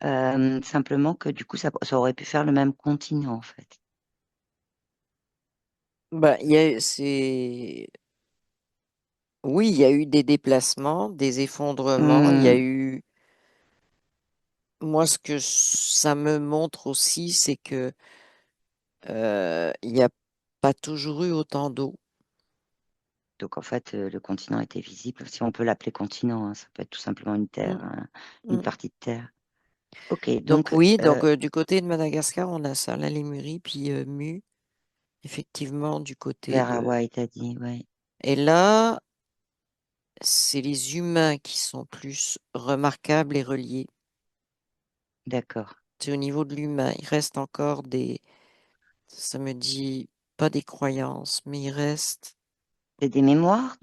simplement que du coup, ça aurait pu faire le même continent, en fait. Bah, oui, il y a eu des déplacements, des effondrements. Il y a Hum, eu, moi, ça me montre aussi, c'est que il n'y a pas toujours eu autant d'eau. donc, en fait, le continent était visible, si on peut l'appeler continent, hein, ça peut être tout simplement une terre, Mm, une mm. partie de terre. Ok, Donc donc, oui, donc du côté de Madagascar, on a ça, la Lémurie, puis Mu, effectivement, du côté vers de. Hawaï, t'as dit, ouais, Et là, c'est les humains qui sont plus remarquables et reliés. d'accord. C'est au niveau de l'humain. Il reste encore ça me dit pas des croyances, mais il reste, C'est des mémoires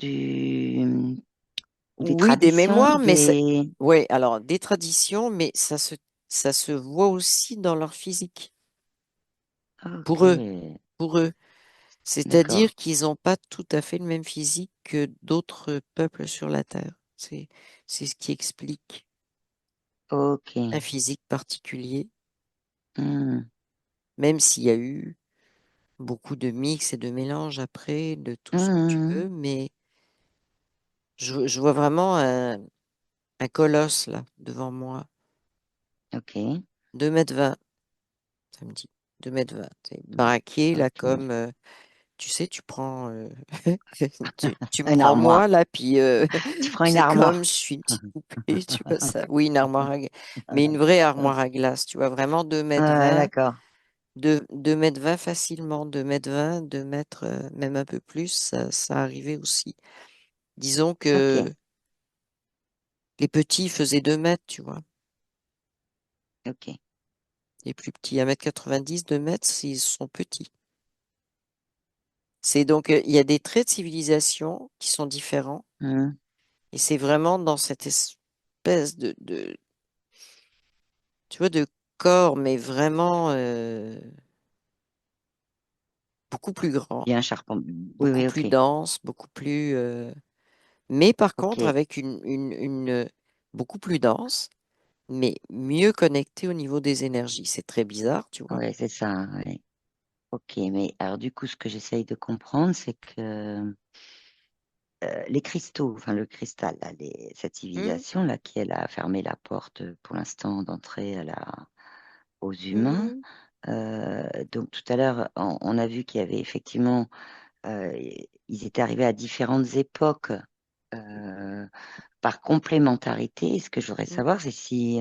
ou des oui, des traditions mémoires, ou mais des... ouais, alors des traditions, mais ça se voit aussi dans leur physique. Ah, ok, Pour eux, pour eux. d'accord, C'est-à-dire qu'ils n'ont pas tout à fait le même physique que d'autres peuples sur la Terre. C'est ce qui explique ok. un physique particulier, Hmm, même s'il y a eu beaucoup de mix et de mélange après, de tout ce que tu hmm, veux, mais je vois vraiment un colosse là devant moi, ok, 2,20 m, ça me dit. 2,20 m. C'est baraqué là ok. comme, tu sais, tu prends, tu me Une prends moi armoire. là, puis Tu prends une c'est comme armoire. je suis une petite poupée, tu vois ça. Oui, une armoire mais une vraie armoire à glace, tu vois, vraiment 2,20 Ouais, m, d'accord. 2,20 m facilement, 2,20 m, 2 m, même un peu plus, ça arrivait aussi. Disons que Ok, les petits faisaient 2 m, tu vois. ok. Les plus petits, 1,90 m, 2 m, ils sont petits. C'est donc, il y a des traits de civilisation qui sont différents. Hmm, Et c'est vraiment dans cette espèce tu vois, de corps, mais vraiment beaucoup plus grand, bien charpent. Oui, beaucoup oui, plus ok. dense, beaucoup plus. Mais par contre, Ok. avec beaucoup plus dense, mais mieux connecté au niveau des énergies. C'est très bizarre, tu vois. Ouais, c'est ça. Ouais. Ok, mais alors du coup, ce que j'essaye de comprendre, c'est que les cristaux, enfin le cristal, là, cette Hum, civilisation-là, qui elle a fermé la porte pour l'instant d'entrée aux humains. hum, Donc tout à l'heure, on a vu qu'il y avait effectivement, euh, ils étaient arrivés à différentes époques euh, par complémentarité. Et ce que je voudrais hum. savoir, c'est si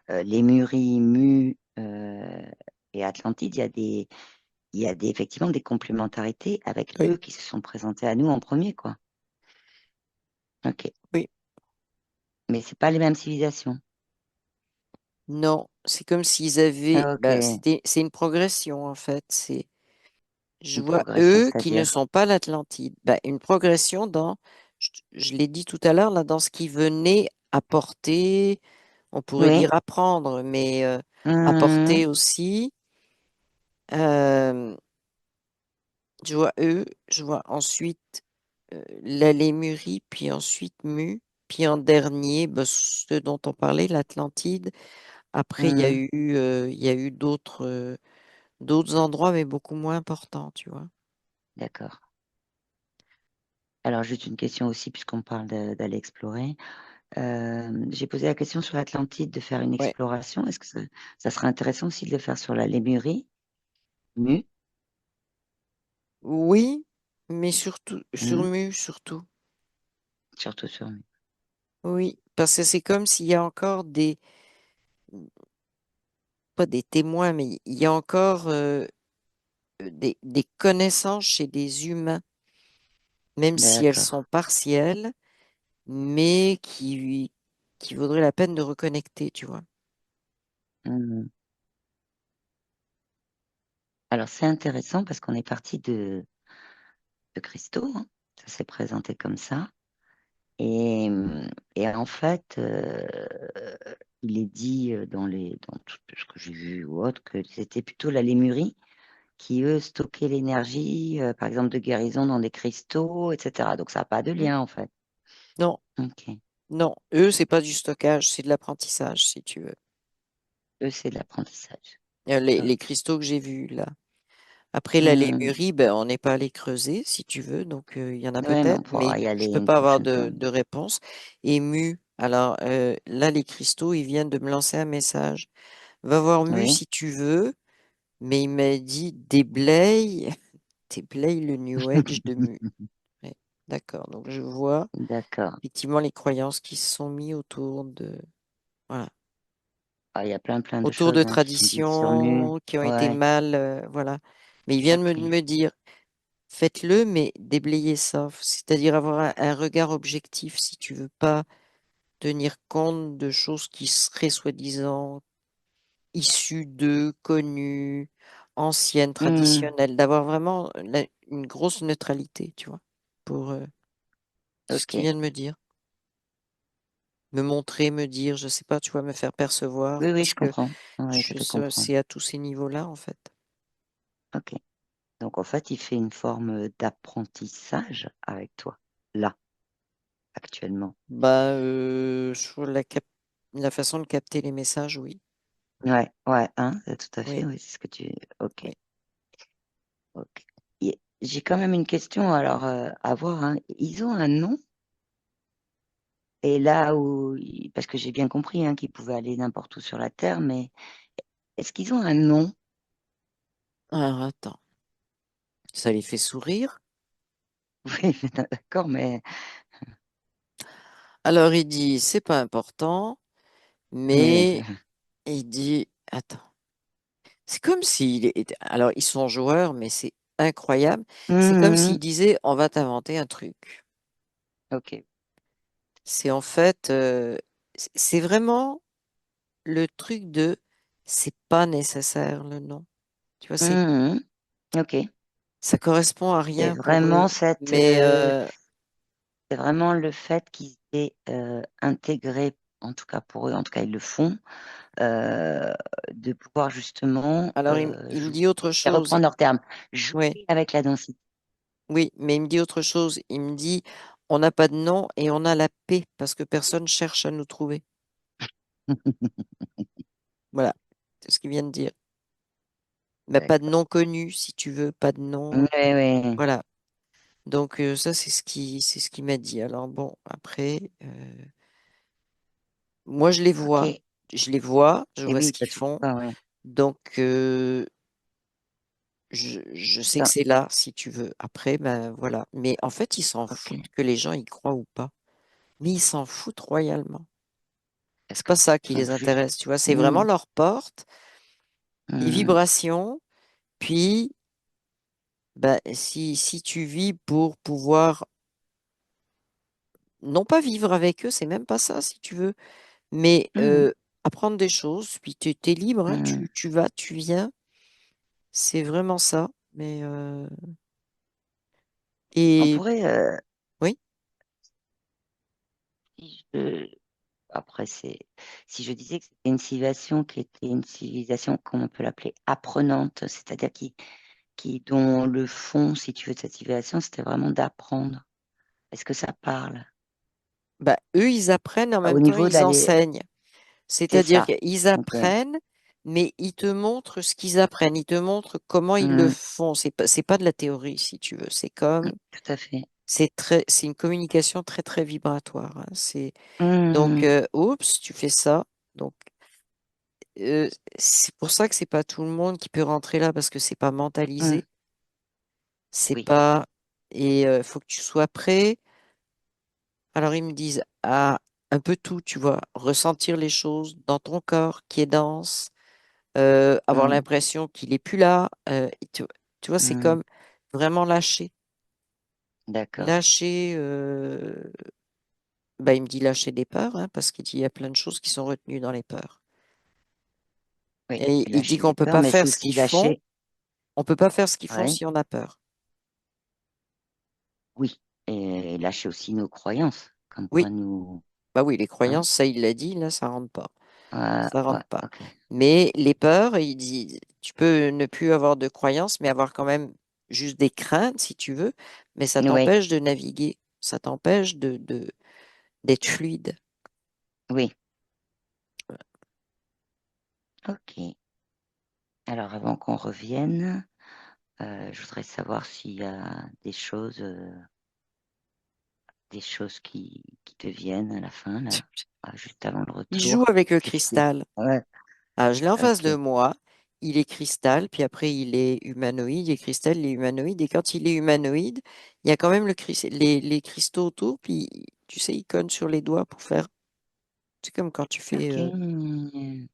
Lémurie, Mu et Atlantide, effectivement des complémentarités avec Oui, eux qui se sont présentés à nous en premier, quoi. Ok, oui. mais c'est pas les mêmes civilisations. Non, c'est comme s'ils avaient. Ok, Ben, c'est une progression en fait. Je une vois progression, eux qui ne c'est-à-dire. sont pas l'Atlantide. Ben, une progression je l'ai dit tout à l'heure, là, dans ce qui venait apporter, on pourrait Oui. dire apprendre, mais Hum, apporter aussi. euh, je vois eux, je vois ensuite la Lémurie, puis ensuite Mu, puis en dernier, ben, ce dont on parlait, l'Atlantide. Après, hum, il y a eu d'autres endroits, mais beaucoup moins importants, tu vois. d'accord. Alors, juste une question aussi, puisqu'on parle d'aller explorer. J'ai posé la question sur l'Atlantide de faire une Ouais. exploration. Est-ce que ça serait intéressant aussi de le faire sur la Lémurie? Mu? Oui. mais surtout, sur Hmm. Mu, surtout. Surtout sur lui. Oui, parce que c'est comme s'il y a encore pas des témoins, mais il y a encore des connaissances chez des humains, même si elles D'accord. sont partielles, mais qui vaudrait la peine de reconnecter, tu vois. Hmm. Alors, c'est intéressant parce qu'on est parti de cristaux, hein. Ça s'est présenté comme ça. Et en fait, il est dit dans tout ce que j'ai vu ou autre que c'était plutôt la lémurie qui, eux, stockaient l'énergie, par exemple, de guérison dans des cristaux, etc. Donc, ça n'a pas de Mm. lien, en fait. Non, Ok. non, eux, c'est pas du stockage, c'est de l'apprentissage, si tu veux. Eux, c'est de l'apprentissage. Les Ok. cristaux que j'ai vus là. Après la Hmm. lémurie, ben, on n'est pas allé creuser, si tu veux, donc il y en a Ouais, mais on peut-être, pourra mais y aller je peux une pas avoir prochaine fois. de réponse. Et Mu, alors là, les cristaux, ils viennent de me lancer un message. Va voir Mu Oui, si tu veux, mais il m'a dit déblaye, déblaye le New Age de Mu. Ouais, d'accord, donc je vois d'accord. effectivement les croyances qui se sont mises voilà, Ah, il y a plein de autour de choses, hein, qui sont dites sur Mu. traditions qui ont été Ouais, mal, voilà. Mais il vient de ok. me dire. Faites-le, mais déblayez ça, c'est-à-dire avoir un regard objectif si tu veux pas tenir compte de choses qui seraient soi-disant issues de, connues, anciennes, Hmm. traditionnelles, d'avoir vraiment une grosse neutralité, tu vois, pour ce qu'il Ok. vient de me dire, me montrer, me dire, je sais pas, tu vois, me faire percevoir, Oui, oui, parce je que comprends. Oui, je te comprends. c'est à tous ces niveaux-là, en fait. Ok. Donc, en fait, il fait une forme d'apprentissage avec toi, là, actuellement. Bah, sur la façon de capter les messages, oui, Ouais, ouais, hein, tout à fait, oui, oui, c'est ce que tu... Ok, oui. ok. J'ai quand même une question, alors, à voir, hein. Ils ont un nom, et là où... Parce que j'ai bien compris, hein, qu'ils pouvaient aller n'importe où sur la Terre, mais est-ce qu'ils ont un nom? Alors, attends. Ça les fait sourire. Oui, d'accord, mais... Alors il dit, c'est pas important, Oui. mais il dit, attends, c'est comme s'il était, alors ils sont joueurs, mais c'est incroyable. C'est comme s'il Mhm. disait, on va t'inventer un truc. Ok. C'est en fait, c'est vraiment le truc de, c'est pas nécessaire le nom. Tu vois, Mhm. Ok. ça correspond à C'est rien pour eux. vraiment cette... Mais c'est vraiment le fait qu'ils aient intégré, en tout cas pour eux, en tout cas ils le font, euh, de pouvoir justement alors il me jouer, dit autre et chose. reprendre leur terme, jouer Oui, avec la densité. oui, mais il me dit autre chose. Il me dit, on n'a pas de nom et on a la paix parce que personne cherche à nous trouver. Voilà, c'est ce qu'il vient de dire. Mais pas de D'accord. nom connu, si tu veux, pas de nom. Oui, oui. Voilà. Donc ça, c'est ce qu'il m'a dit. Alors bon, après, moi Ok. je Et vois ce oui, qu'ils toi, tu font. vois, ouais. Donc je sais que Dans- c'est là, si tu veux. Après, ben voilà. Mais en fait, ils s'en foutent Ok. que les gens y croient ou pas. Mais ils s'en foutent royalement. C'est pas D'accord. ça qui Ils sont les juste. intéresse, tu vois. C'est vraiment Hmm, leur porte, les hmm, vibrations. Puis, ben, si tu vis pour pouvoir non pas vivre avec eux, c'est même pas ça, si tu veux, mais hmm, apprendre des choses, puis tu es libre, hein, hmm. tu vas, tu viens, c'est vraiment ça. Mais On et pourrait, oui, si je- après, si je disais que c'était une civilisation qui était une civilisation, comment on peut l'appeler, apprenante, c'est-à-dire dont le fond, si tu veux, de cette civilisation, c'était vraiment d'apprendre. Est-ce que ça parle? bah, eux, ils apprennent, en Au même temps, niveau ils d'aller, enseignent. c'est C'est-à-dire ça. qu'ils Ok. apprennent, mais ils te montrent ce qu'ils apprennent, ils te montrent comment ils le Hmm, font. C'est pas de la théorie, si tu veux. C'est comme, tout à fait. c'est une communication très, très vibratoire, hein. Donc, Hmm, oups, tu fais ça. Donc, c'est pour ça que c'est pas tout le monde qui peut rentrer là parce que c'est pas hmm, mentalisé. C'est oui. pas. et il faut que tu sois prêt. Alors ils me disent à un peu tout, tu vois, ressentir les choses dans ton corps qui est dense, avoir Hmm, l'impression qu'il est plus là. Et tu vois, c'est hmm, comme vraiment lâcher. d'accord. Lâcher, bah, il me dit lâcher des peurs, hein, parce qu'il dit il y a plein de choses qui sont retenues dans les peurs. Oui, Et il dit lâcher qu'on des peut peurs, pas mais c'est faire ce aussi qu'ils font, lâcher, on peut pas faire ce qu'ils font ouais, si on a peur. oui, et lâcher aussi nos croyances, comme Oui, quoi nous, bah oui, les hein, croyances, ça il l'a dit, là, ça rentre pas. Ça ouais, rentre pas. ok. Mais les peurs, il dit, tu peux ne plus avoir de croyances, mais avoir quand même juste des craintes, si tu veux, mais ça Oui, t'empêche de naviguer, ça t'empêche d'être fluide. oui, ok. Alors, avant qu'on revienne, je voudrais savoir s'il y a des choses qui te viennent à la fin, là, juste avant le Il joue retour. avec le Qu'est-ce qui... cristal. Ouais, Ah, je l'ai en face ok. de moi, il est cristal, puis après il est humanoïde, et cristal, il est humanoïde, et quand il est humanoïde, il y a quand même les cristaux autour, puis tu sais, il cogne sur les doigts pour faire, c'est comme quand tu fais, Ok.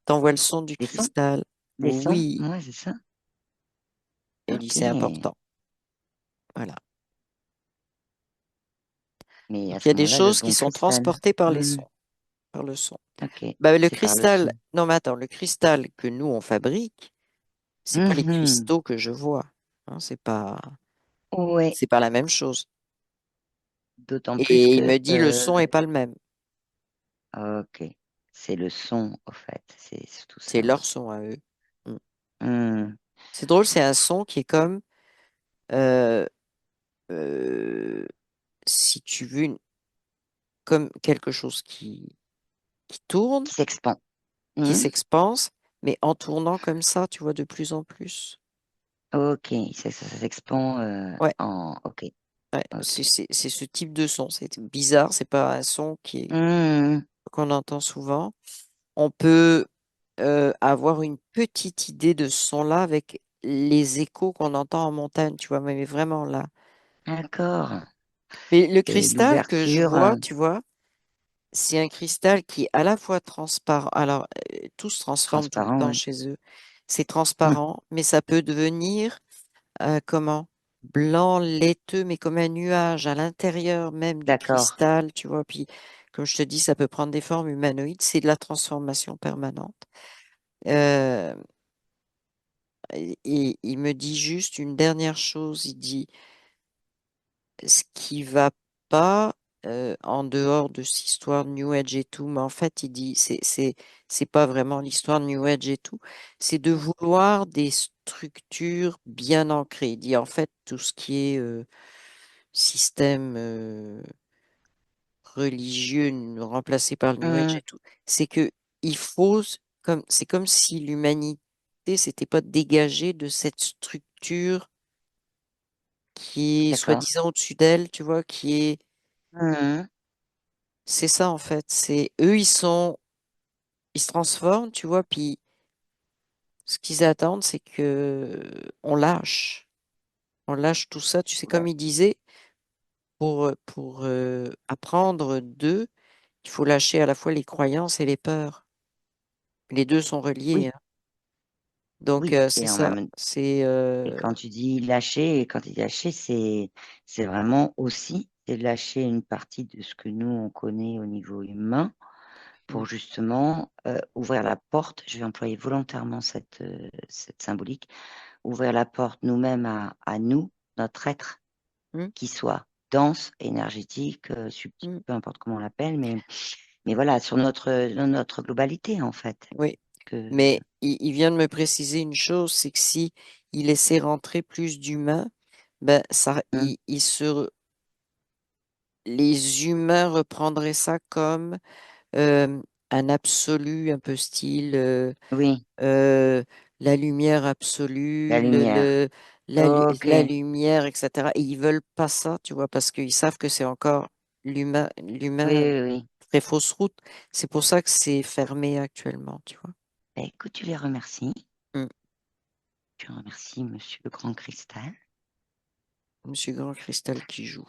t'envoies le son du Des sons? cristal. Des sons? Oui, Ouais, c'est ça. il dit Ok. c'est important. Voilà. Mais à Donc il y ce a des moment-là, le choses qui bon sont cristal. transportées par les Hmm, sons, par le son. ok. Bah, le C'est par le cristal, son. non mais attends, le cristal que nous on fabrique, c'est pas les Mhm. cristaux que je vois. Hein, Ouais. c'est pas la même chose. D'autant plus Et il que... me dit le son est pas le même. ok. C'est le son, au fait. C'est surtout C'est ça. leur son à eux. Mm. Hmm, C'est drôle, c'est un son qui est comme, euh, euh, si tu veux, comme quelque chose qui tourne, qui s'expand. qui Hmm, s'expanse, mais en tournant comme ça, tu vois, de plus en plus. ok. Ça s'expand Ouais, en... Ok. ouais, Ok. c'est ce type de son. C'est bizarre, c'est pas un son Hmm, qu'on entend souvent. On peut avoir une petite idée de ce son-là avec les échos qu'on entend en montagne, tu vois, mais vraiment là. d'accord. Mais le Et cristal que je l'ouverture... vois, tu vois, c'est un cristal qui est à la fois transparent. Alors, tout se transforme tout le transparent, temps ouais. chez eux. C'est Hmm, transparent, mais ça peut devenir, comment? Blanc, laiteux, mais comme un nuage à l'intérieur même du d'accord. cristal, tu vois. Puis, comme je te dis, ça peut prendre des formes humanoïdes. C'est de la transformation permanente. Euh, et il me dit juste une dernière chose. Il dit, ce qui va pas en dehors de cette histoire de New Age et tout, mais en fait, il dit, c'est pas vraiment l'histoire de New Age et tout, c'est de vouloir des structures bien ancrées. Il dit, en fait, tout ce qui est système religieux remplacé par le New Age Hmm, et tout, c'est que il faut, c'est comme si l'humanité s'était pas dégagée de cette structure qui est d'accord. soi-disant au-dessus d'elle, tu vois, Hmm, c'est ça en fait. C'est eux, ils se transforment, tu vois, puis ce qu'ils attendent, c'est que on lâche tout ça. Tu sais, comme ouais. il disait, pour apprendre d'eux, il faut lâcher à la fois les croyances et les peurs. Les deux sont reliés, Oui, hein. Donc oui. c'est Et en ça. même C'est et quand tu dis lâcher, et quand tu dis lâcher, c'est vraiment aussi c'est lâcher une partie de ce que nous on connaît au niveau humain Mm, pour justement ouvrir la porte. Je vais employer volontairement cette symbolique, ouvrir la porte nous-mêmes à nous, notre être, mm, qui soit dense, énergétique, subtil, mm. peu importe comment on l'appelle, mais voilà, sur notre globalité en fait. Oui. Que Mais il vient de me préciser une chose, c'est que si il laissait rentrer plus d'humains, ben ça, Hum, les humains reprendraient ça comme un absolu, un peu style oui, euh, la lumière la absolue, lumière. Ok, la oui, lumière, etc. Et ils veulent pas ça, tu vois, parce qu'ils savent que c'est encore l'humain oui, oui. très fausse route. C'est pour ça que c'est fermé actuellement, tu vois. Bah, écoute, tu les remercies. Mm. Tu remercies Monsieur le Grand Cristal. Monsieur Grand Cristal qui joue.